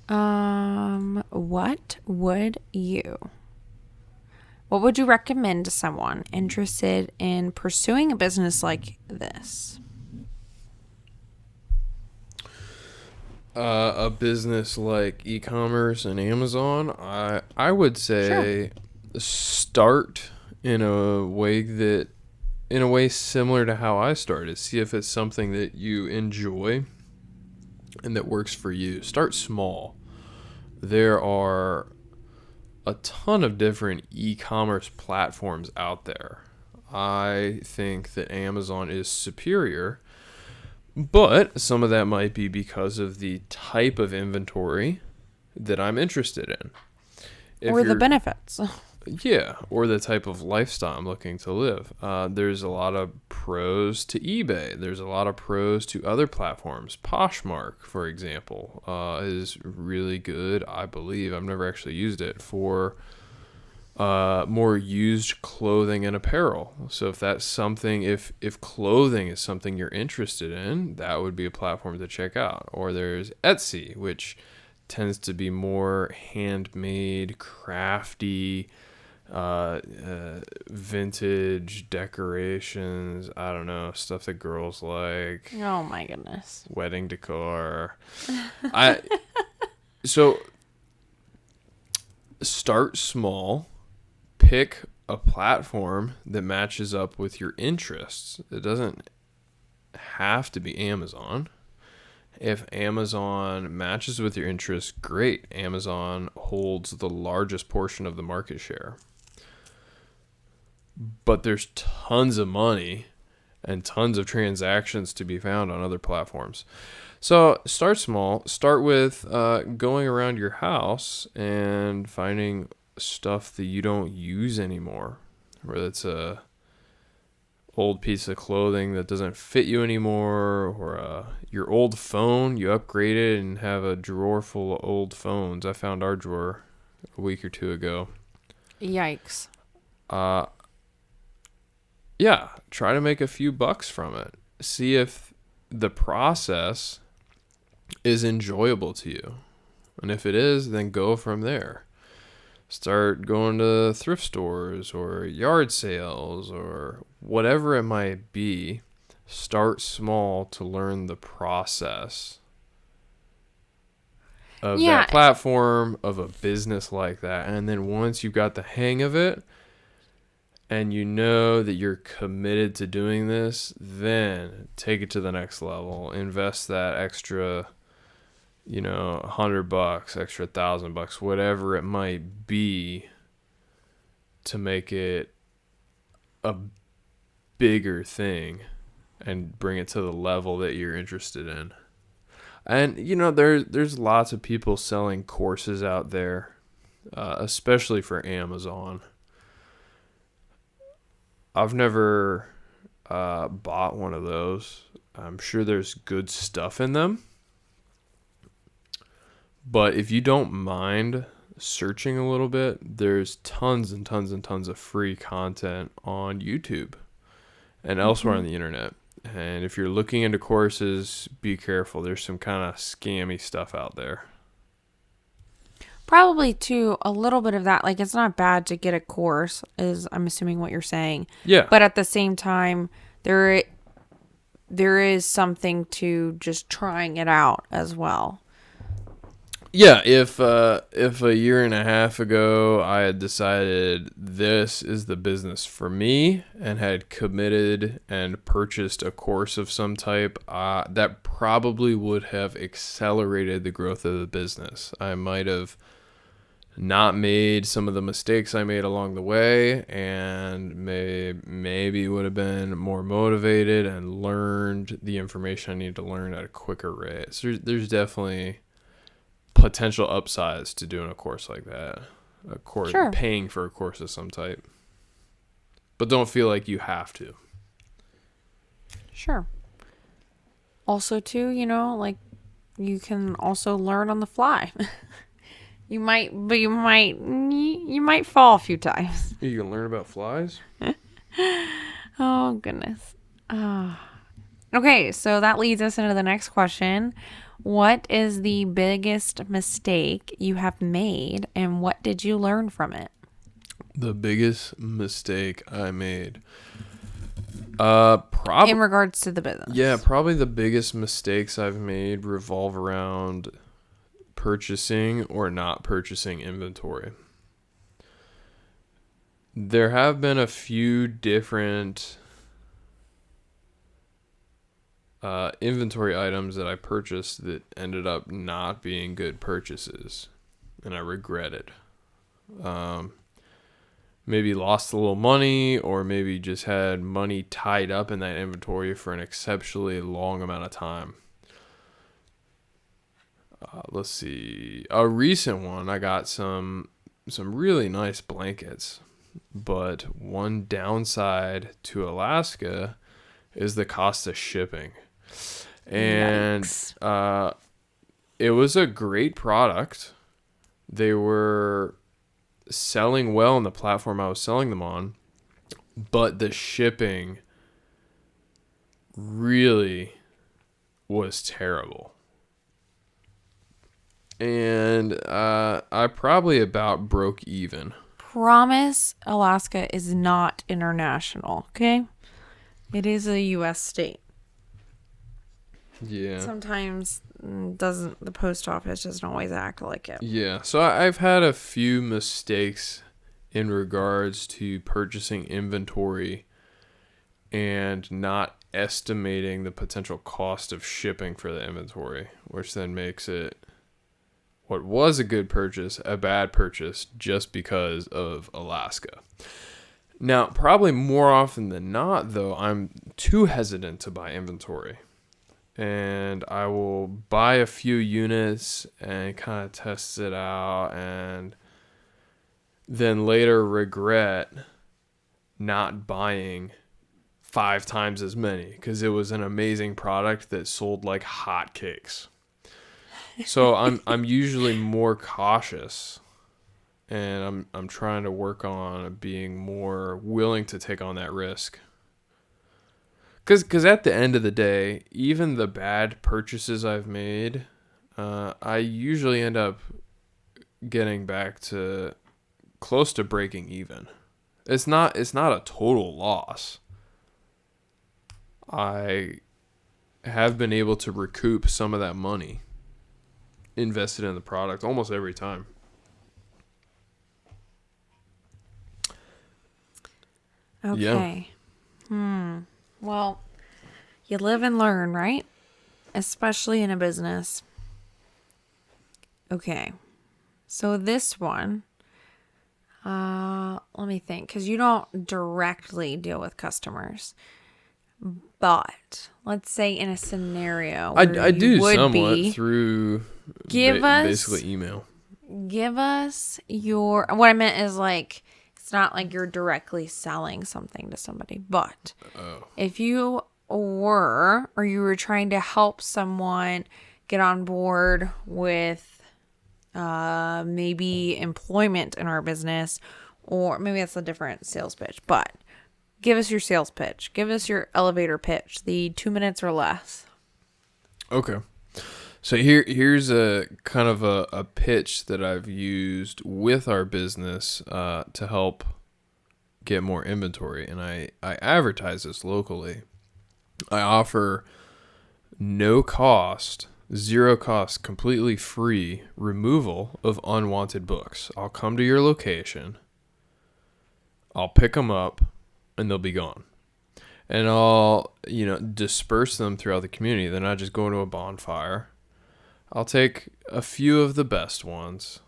[SPEAKER 2] What would you recommend to someone interested in pursuing a business like this?
[SPEAKER 1] A business like e-commerce and Amazon, I would say start in a way similar to how I started. See if it's something that you enjoy and that works for you. Start small. There are a ton of different e-commerce platforms out there. I think that Amazon is superior, but some of that might be because of the type of inventory that I'm interested in.
[SPEAKER 2] Or the benefits.
[SPEAKER 1] Yeah, or the type of lifestyle I'm looking to live. There's a lot of pros to eBay. There's a lot of pros to other platforms. Poshmark, for example, is really good, I believe. I've never actually used it for more used clothing and apparel. So if that's something, if clothing is something you're interested in, that would be a platform to check out. Or there's Etsy, which tends to be more handmade, crafty, vintage decorations. I don't know, stuff that girls like.
[SPEAKER 2] Oh my goodness.
[SPEAKER 1] Wedding decor. So start small. Pick a platform that matches up with your interests. It doesn't have to be Amazon. If Amazon matches with your interests, great. Amazon holds the largest portion of the market share. But there's tons of money and tons of transactions to be found on other platforms. So start small. Start with going around your house and finding stuff that you don't use anymore, whether it's a old piece of clothing that doesn't fit you anymore, or your old phone, you upgrade it and have a drawer full of old phones. I found our drawer a week or two ago.
[SPEAKER 2] Yikes.
[SPEAKER 1] Yeah, try to make a few bucks from it. See if the process is enjoyable to you, and if it is, then go from there. Start going to thrift stores or yard sales or whatever it might be. Start small to learn the process of that platform, of a business like that. And then once you've got the hang of it and you know that you're committed to doing this, then take it to the next level. Invest that extra $100, extra $1,000, whatever it might be, to make it a bigger thing and bring it to the level that you're interested in. And there's lots of people selling courses out there, especially for Amazon. I've never bought one of those. I'm sure there's good stuff in them. But if you don't mind searching a little bit, there's tons and tons and tons of free content on YouTube and elsewhere on the internet. And if you're looking into courses, be careful. There's some kind of scammy stuff out there.
[SPEAKER 2] Probably, too, a little bit of that. Like, it's not bad to get a course, is I'm assuming what you're saying.
[SPEAKER 1] Yeah.
[SPEAKER 2] But at the same time, there there is something to just trying it out as well.
[SPEAKER 1] Yeah, if a year and a half ago I had decided this is the business for me and had committed and purchased a course of some type, that probably would have accelerated the growth of the business. I might have not made some of the mistakes I made along the way, and maybe would have been more motivated and learned the information I need to learn at a quicker rate. So there's definitely potential upsides to doing a course like that. A course,
[SPEAKER 2] Sure.
[SPEAKER 1] Paying for a course of some type. But don't feel like you have to.
[SPEAKER 2] Sure. Also, too, like you can also learn on the fly. You might fall a few times.
[SPEAKER 1] You can learn about flies?
[SPEAKER 2] Oh, goodness. Okay, so that leads us into the next question. What is the biggest mistake you have made, and what did you learn from it?
[SPEAKER 1] The biggest mistake I made.
[SPEAKER 2] In regards to the business.
[SPEAKER 1] Yeah, probably the biggest mistakes I've made revolve around purchasing or not purchasing inventory. There have been a few different inventory items that I purchased that ended up not being good purchases, and I regret it. Maybe lost a little money, or maybe just had money tied up in that inventory for an exceptionally long amount of time. Let's see. A recent one, I got some really nice blankets, but one downside to Alaska is the cost of shipping. And it was a great product. They were selling well on the platform I was selling them on, but the shipping really was terrible. And I probably about broke even.
[SPEAKER 2] Promise Alaska is not international, okay? It is a U.S. state.
[SPEAKER 1] Yeah.
[SPEAKER 2] Sometimes the post office doesn't always act like it.
[SPEAKER 1] Yeah. So I've had a few mistakes in regards to purchasing inventory and not estimating the potential cost of shipping for the inventory, which then makes it what was a good purchase a bad purchase just because of Alaska. Now, probably more often than not, though, I'm too hesitant to buy inventory. And I will buy a few units and kind of test it out, and then later regret not buying 5 times as many because it was an amazing product that sold like hotcakes. So I'm usually more cautious, and I'm trying to work on being more willing to take on that risk. Because at the end of the day, even the bad purchases I've made, I usually end up getting back to close to breaking even. It's not a total loss. I have been able to recoup some of that money invested in the product almost every time.
[SPEAKER 2] Okay. Yeah. Well, you live and learn, right? Especially in a business. Okay. So this one, let me think, because you don't directly deal with customers. But let's say in a scenario where
[SPEAKER 1] I do
[SPEAKER 2] would
[SPEAKER 1] somewhat
[SPEAKER 2] be,
[SPEAKER 1] through basically email.
[SPEAKER 2] Give us your, what I meant is like, it's not like you're directly selling something to somebody, but if you were, or you were trying to help someone get on board with maybe employment in our business, or maybe that's a different sales pitch, but give us your sales pitch. Give us your elevator pitch, the 2 minutes or less.
[SPEAKER 1] Okay. So here's a kind of a pitch that I've used with our business to help get more inventory, and I advertise this locally. I offer no cost, zero cost, completely free removal of unwanted books. I'll come to your location. I'll pick them up and they'll be gone. And I'll, disperse them throughout the community. They're not just going to a bonfire. I'll take a few of the best ones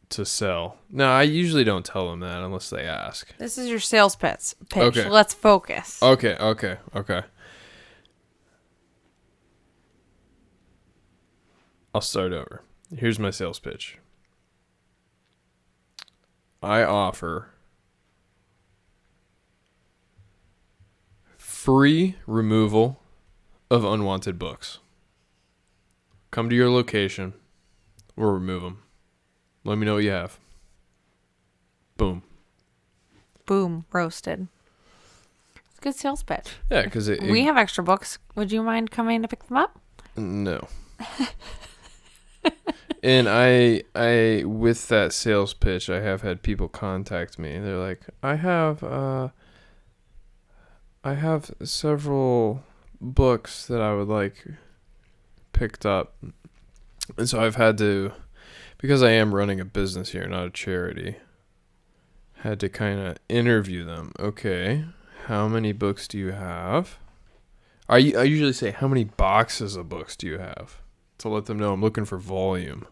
[SPEAKER 1] to sell. No, I usually don't tell them that unless they ask.
[SPEAKER 2] This is your sales pitch.
[SPEAKER 1] Okay.
[SPEAKER 2] Let's focus.
[SPEAKER 1] Okay. I'll start over. Here's my sales pitch. I offer free removal of unwanted books. Come to your location. We'll remove them. Let me know what you have. Boom.
[SPEAKER 2] Boom. Roasted. It's a good sales pitch.
[SPEAKER 1] Yeah, because
[SPEAKER 2] we have extra books. Would you mind coming to pick them up?
[SPEAKER 1] No. And I with that sales pitch, I have had people contact me. They're like, I have several books that I would like picked up. And so I've had to, because I am running a business here, not a charity, had to kind of interview them. Okay, how many books do you have? I usually say, how many boxes of books do you have? To let them know I'm looking for volume.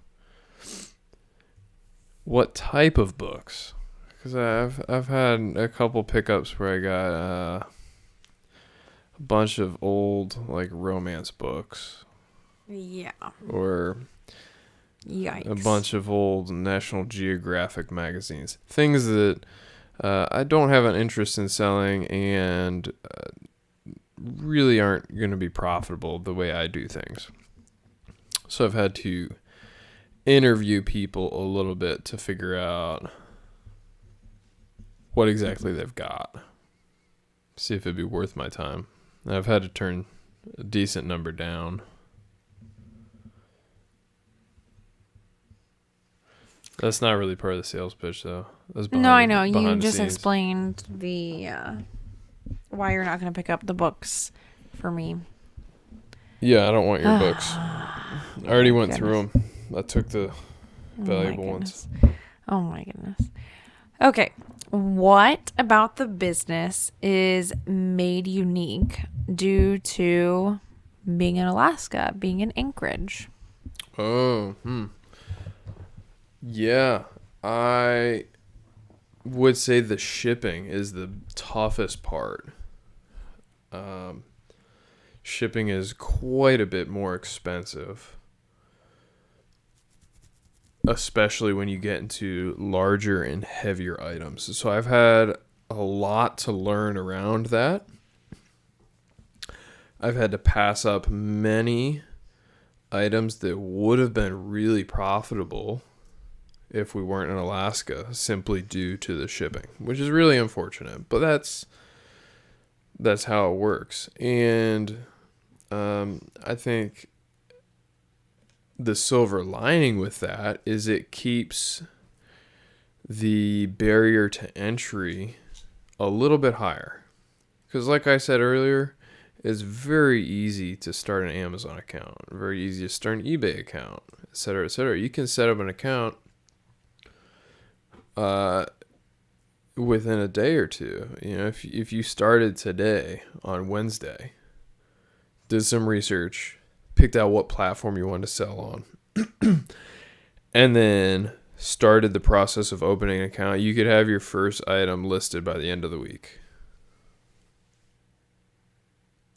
[SPEAKER 1] What type of books? Because I've had a couple pickups where I got a bunch of old romance books.
[SPEAKER 2] Yeah.
[SPEAKER 1] Or
[SPEAKER 2] yikes.
[SPEAKER 1] A bunch of old National Geographic magazines. Things that I don't have an interest in selling and really aren't going to be profitable the way I do things. So I've had to interview people a little bit to figure out what exactly they've got. See if it'd be worth my time. And I've had to turn a decent number down. That's not really part of the sales pitch, though.
[SPEAKER 2] No, I know. You just explained the why you're not going to pick up the books for me.
[SPEAKER 1] Yeah, I don't want your books. I already went through them. I took the valuable ones.
[SPEAKER 2] Oh my goodness. Okay. What about the business is made unique due to being in Alaska, being in Anchorage?
[SPEAKER 1] Oh, yeah, I would say the shipping is the toughest part. Shipping is quite a bit more expensive, especially when you get into larger and heavier items. So I've had a lot to learn around that. I've had to pass up many items that would have been really profitable if we weren't in Alaska, simply due to the shipping, which is really unfortunate, but that's how it works. And I think the silver lining with that is it keeps the barrier to entry a little bit higher. Because like I said earlier, it's very easy to start an Amazon account, very easy to start an eBay account, etc., etc. You can set up an account within a day or two. If you started today on Wednesday, did some research, picked out what platform you wanted to sell on, and then started the process of opening an account, you could have your first item listed by the end of the week.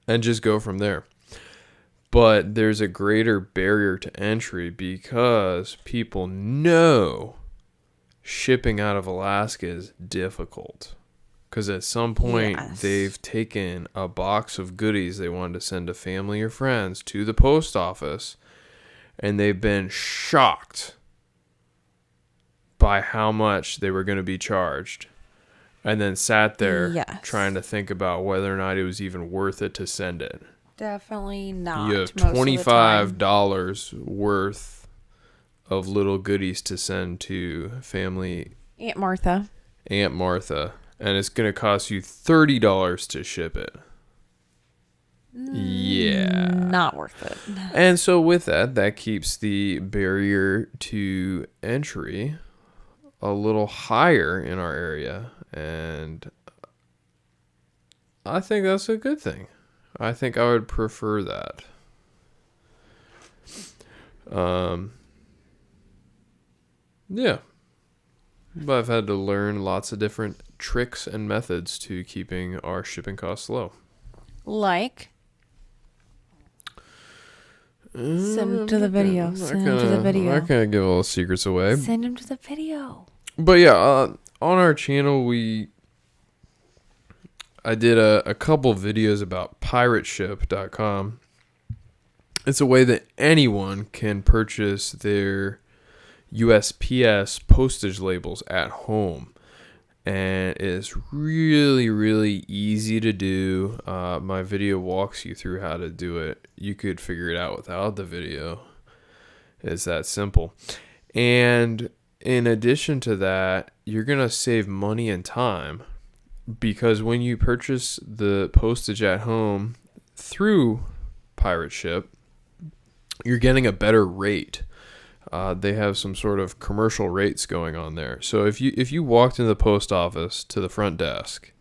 [SPEAKER 1] And just go from there. But there's a greater barrier to entry because people know shipping out of Alaska is difficult. Because at some point, they've taken a box of goodies they wanted to send to family or friends to the post office, and they've been shocked by how much they were going to be charged, and then sat there trying to think about whether or not it was even worth it to send it.
[SPEAKER 2] Definitely not.
[SPEAKER 1] You have $25 worth of little goodies to send to family.
[SPEAKER 2] Aunt Martha.
[SPEAKER 1] and it's going to cost you $30 to ship it. Yeah.
[SPEAKER 2] Not worth it.
[SPEAKER 1] And so with that keeps the barrier to entry a little higher in our area. And I think that's a good thing. I think I would prefer that. Yeah. But I've had to learn lots of different tricks and methods to keeping our shipping costs low.
[SPEAKER 2] Like? Send him to the video. Send him to the video.
[SPEAKER 1] I'm not going to give all the secrets away.
[SPEAKER 2] Send him to the video.
[SPEAKER 1] But yeah, on our channel, I did a couple videos about pirateship.com. It's a way that anyone can purchase their USPS postage labels at home. And it's really, really easy to do. My video walks you through how to do it. You could figure it out without the video. It's that simple. And in addition to that, you're going to save money and time, because when you purchase the postage at home through Pirate Ship, you're getting a better rate. They have some sort of commercial rates going on there. So if you walked into the post office to the front desk,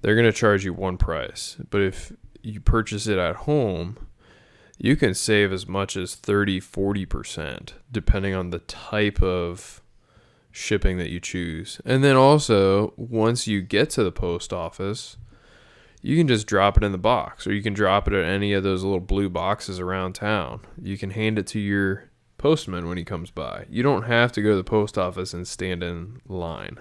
[SPEAKER 1] they're going to charge you one price. But if you purchase it at home, you can save as much as 30-40%, depending on the type of shipping that you choose. And then also, once you get to the post office, you can just drop it in the box, or you can drop it at any of those little blue boxes around town. You can hand it to your postman when he comes by. You don't have to go to the post office and stand in line.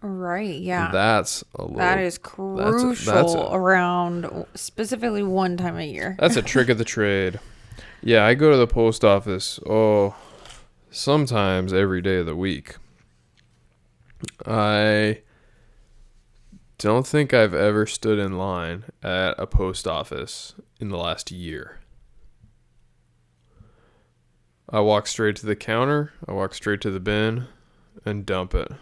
[SPEAKER 2] Right, yeah.
[SPEAKER 1] That
[SPEAKER 2] is crucial around specifically one time a year.
[SPEAKER 1] That's a trick of the trade. Yeah, I go to the post office, sometimes every day of the week. I don't think I've ever stood in line at a post office in the last year. I walk straight to the counter, I walk straight to the bin, and dump it.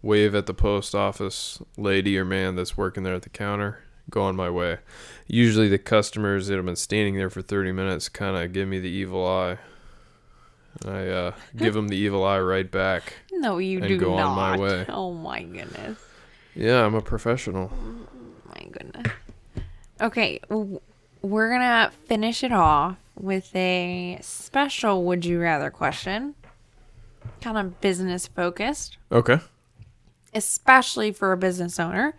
[SPEAKER 1] Wave at the post office lady or man that's working there at the counter, go on my way. Usually the customers that have been standing there for 30 minutes kind of give me the evil eye. I give them the evil eye right back.
[SPEAKER 2] No, you do not. And go on my way. Oh, my goodness.
[SPEAKER 1] Yeah, I'm a professional.
[SPEAKER 2] Oh, my goodness. Okay, we're going to finish it off with a special would you rather question. Kind of business focused.
[SPEAKER 1] Okay.
[SPEAKER 2] Especially for a business owner.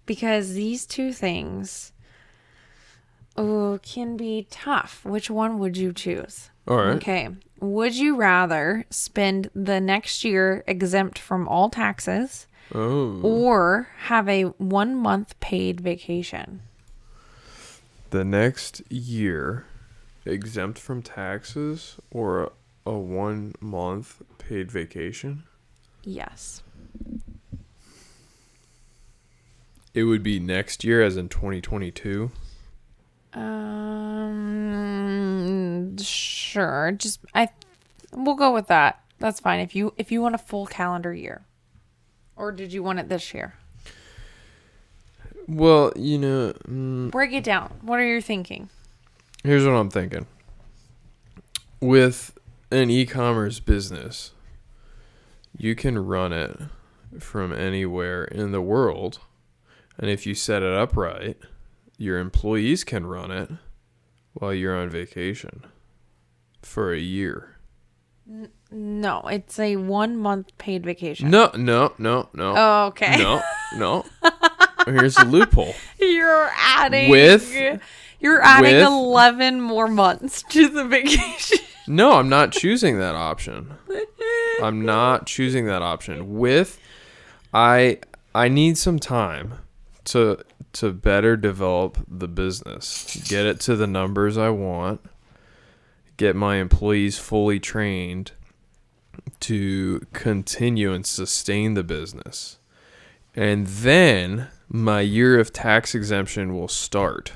[SPEAKER 2] Because these two things can be tough. Which one would you choose?
[SPEAKER 1] All right.
[SPEAKER 2] Okay. Would you rather spend the next year exempt from all taxes or have a 1 month paid vacation?
[SPEAKER 1] The next year exempt from taxes or a 1 month paid vacation?
[SPEAKER 2] Yes.
[SPEAKER 1] It would be next year, as in 2022?
[SPEAKER 2] Sure. We'll go with that. That's fine. If you want a full calendar year. Or did you want it this year?
[SPEAKER 1] Well,
[SPEAKER 2] break it down. What are you thinking?
[SPEAKER 1] Here's what I'm thinking. With an e-commerce business, you can run it from anywhere in the world. And if you set it up right, your employees can run it while you're on vacation for a year.
[SPEAKER 2] No, it's a 1 month paid vacation.
[SPEAKER 1] No.
[SPEAKER 2] Oh, okay.
[SPEAKER 1] No. Here's the loophole.
[SPEAKER 2] You're adding 11 more months to the vacation.
[SPEAKER 1] No, I'm not choosing that option. I need some time to better develop the business, get it to the numbers I want, get my employees fully trained to continue and sustain the business. And then my year of tax exemption will start.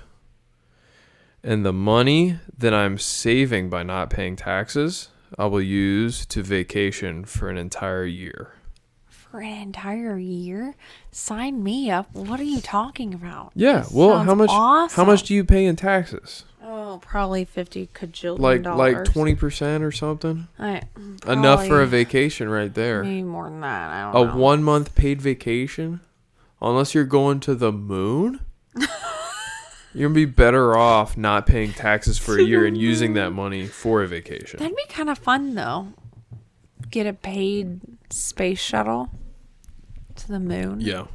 [SPEAKER 1] And the money that I'm saving by not paying taxes, I will use to vacation for an entire year.
[SPEAKER 2] for an entire year? Sign me up. What are you talking about?
[SPEAKER 1] Yeah.
[SPEAKER 2] This
[SPEAKER 1] Well,
[SPEAKER 2] sounds awesome.
[SPEAKER 1] how much do you pay in taxes?
[SPEAKER 2] Oh, probably 50 cajillion
[SPEAKER 1] Like
[SPEAKER 2] dollars.
[SPEAKER 1] 20% or something? Enough for
[SPEAKER 2] Probably
[SPEAKER 1] a vacation right there.
[SPEAKER 2] maybe more than that. I don't
[SPEAKER 1] A
[SPEAKER 2] know.
[SPEAKER 1] 1 month paid vacation? Unless you're going to the moon? You're going to be better off not paying taxes for a year and using that money for a vacation.
[SPEAKER 2] That'd be kind of fun, though. Get a paid space shuttle to the moon.
[SPEAKER 1] Yeah.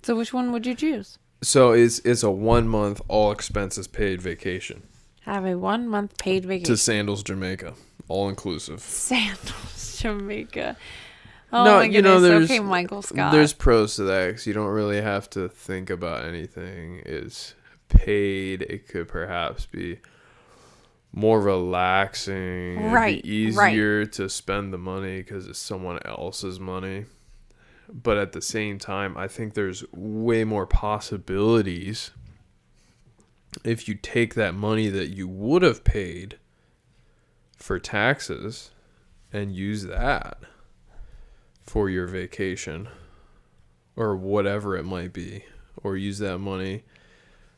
[SPEAKER 2] So which one would you choose?
[SPEAKER 1] So it's a 1 month all expenses paid vacation
[SPEAKER 2] Have a 1 month paid vacation.
[SPEAKER 1] to Sandals, Jamaica, all inclusive.
[SPEAKER 2] Sandals, Jamaica. Oh
[SPEAKER 1] No,
[SPEAKER 2] my
[SPEAKER 1] you know,
[SPEAKER 2] goodness. Okay, Michael Scott.
[SPEAKER 1] There's pros to that because you don't really have to think about anything. It's paid. It could perhaps be more relaxing.
[SPEAKER 2] Right,
[SPEAKER 1] It'd be easier to spend the money because it's someone else's money. But at the same time, I think there's way more possibilities if you take that money that you would have paid for taxes and use that for your vacation or whatever it might be, or use that money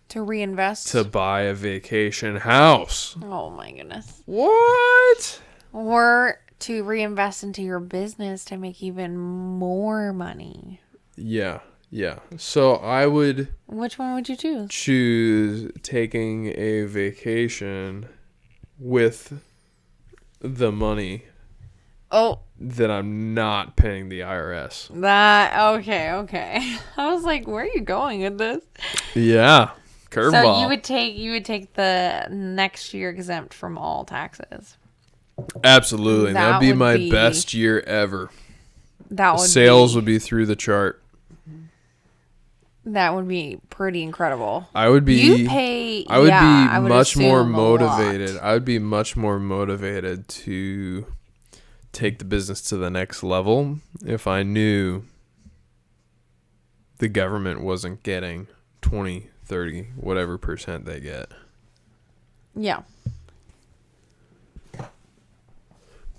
[SPEAKER 2] to reinvest.
[SPEAKER 1] to buy a vacation house.
[SPEAKER 2] Oh my goodness.
[SPEAKER 1] What?
[SPEAKER 2] Or to reinvest into your business to make even more money.
[SPEAKER 1] Yeah. So I would
[SPEAKER 2] Which one would you choose?
[SPEAKER 1] choose taking a vacation with the money
[SPEAKER 2] Oh,
[SPEAKER 1] that I'm not paying the IRS.
[SPEAKER 2] okay. I was like, where are you going with this?
[SPEAKER 1] Yeah. Curveball.
[SPEAKER 2] So you would take the next year exempt from all taxes.
[SPEAKER 1] Absolutely.
[SPEAKER 2] That
[SPEAKER 1] That'd be
[SPEAKER 2] would
[SPEAKER 1] my
[SPEAKER 2] be-
[SPEAKER 1] best year ever.
[SPEAKER 2] That would
[SPEAKER 1] Sales
[SPEAKER 2] be,
[SPEAKER 1] would be through the chart.
[SPEAKER 2] that would be pretty incredible.
[SPEAKER 1] I would be
[SPEAKER 2] I would
[SPEAKER 1] much more
[SPEAKER 2] assume a lot.
[SPEAKER 1] motivated. I would be much more motivated to take the business to the next level if I knew the government wasn't getting 20, 30, whatever percent they get.
[SPEAKER 2] Yeah.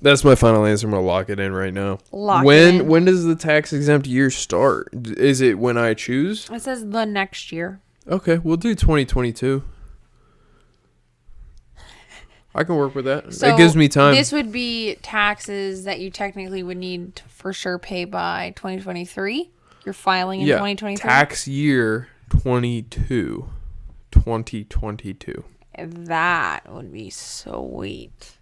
[SPEAKER 1] That's my final answer. I'm going to lock it in right now.
[SPEAKER 2] Lock it in.
[SPEAKER 1] When does the tax exempt year start? Is it when I choose?
[SPEAKER 2] It says the next year.
[SPEAKER 1] Okay, we'll do 2022. I can work with that.
[SPEAKER 2] So
[SPEAKER 1] it gives me time.
[SPEAKER 2] This would be taxes that you technically would need to for sure pay by 2023. You're filing in 2023.
[SPEAKER 1] Tax year 2022.
[SPEAKER 2] That would be sweet.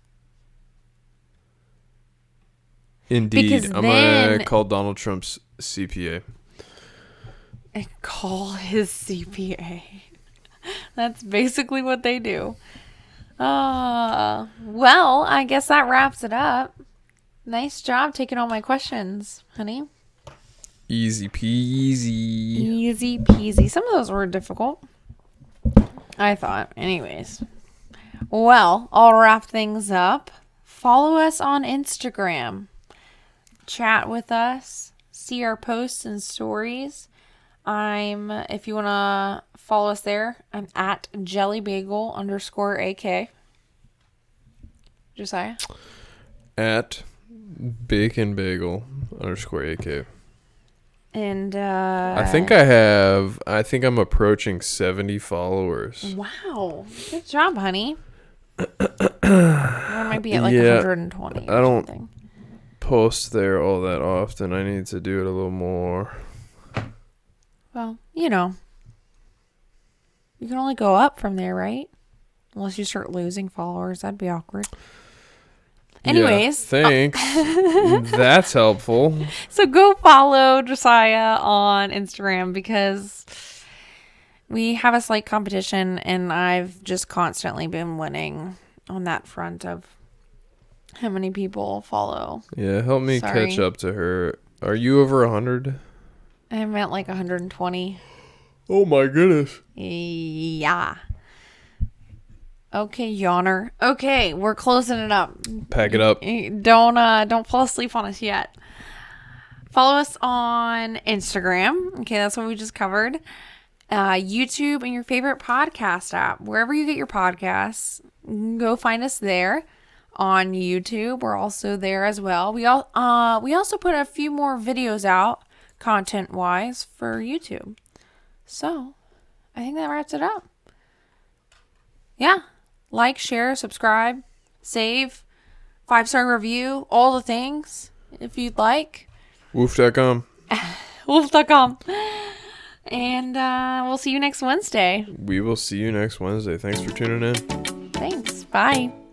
[SPEAKER 1] Indeed.
[SPEAKER 2] Because
[SPEAKER 1] I'm
[SPEAKER 2] then-
[SPEAKER 1] going to call Donald Trump's CPA.
[SPEAKER 2] And call his CPA. That's basically what they do. Well, I guess that wraps it up. Nice job taking all my questions, honey.
[SPEAKER 1] Easy peasy.
[SPEAKER 2] Easy peasy. Some of those were difficult, I thought. Anyways. Well, I'll wrap things up. Follow us on Instagram. Chat with us. See our posts and stories. If you want to follow us there, I'm at jellybagel_AK. Josiah?
[SPEAKER 1] At baconbagel_AK.
[SPEAKER 2] And
[SPEAKER 1] I think I'm approaching 70 followers.
[SPEAKER 2] wow. Good job, honey. I might be at like 120.
[SPEAKER 1] I don't post there all that often. I need to do it a little more.
[SPEAKER 2] Well, you can only go up from there, right? Unless you start losing followers. That'd be awkward. Anyways.
[SPEAKER 1] Yeah, thanks. That's helpful.
[SPEAKER 2] So go follow Josiah on Instagram because we have a slight competition and I've just constantly been winning on that front of how many people follow.
[SPEAKER 1] Yeah, help me
[SPEAKER 2] Sorry.
[SPEAKER 1] catch up to her. Are you over 100?
[SPEAKER 2] I'm at like 120.
[SPEAKER 1] Oh my goodness.
[SPEAKER 2] Yeah. Okay, yawner. Okay, we're closing it up.
[SPEAKER 1] Pack it up.
[SPEAKER 2] Don't fall asleep on us yet. Follow us on Instagram. Okay, that's what we just covered. YouTube and your favorite podcast app. Wherever you get your podcasts, go find us there. on YouTube. We're also there as well. We also put a few more videos out content-wise for YouTube. So, I think that wraps it up. Yeah. Like, share, subscribe, save, 5-star review, all the things if you'd like.
[SPEAKER 1] Woof.com.
[SPEAKER 2] Wolf.com. And we'll see you next Wednesday.
[SPEAKER 1] We will see you next Wednesday. Thanks for tuning in.
[SPEAKER 2] Thanks. Bye.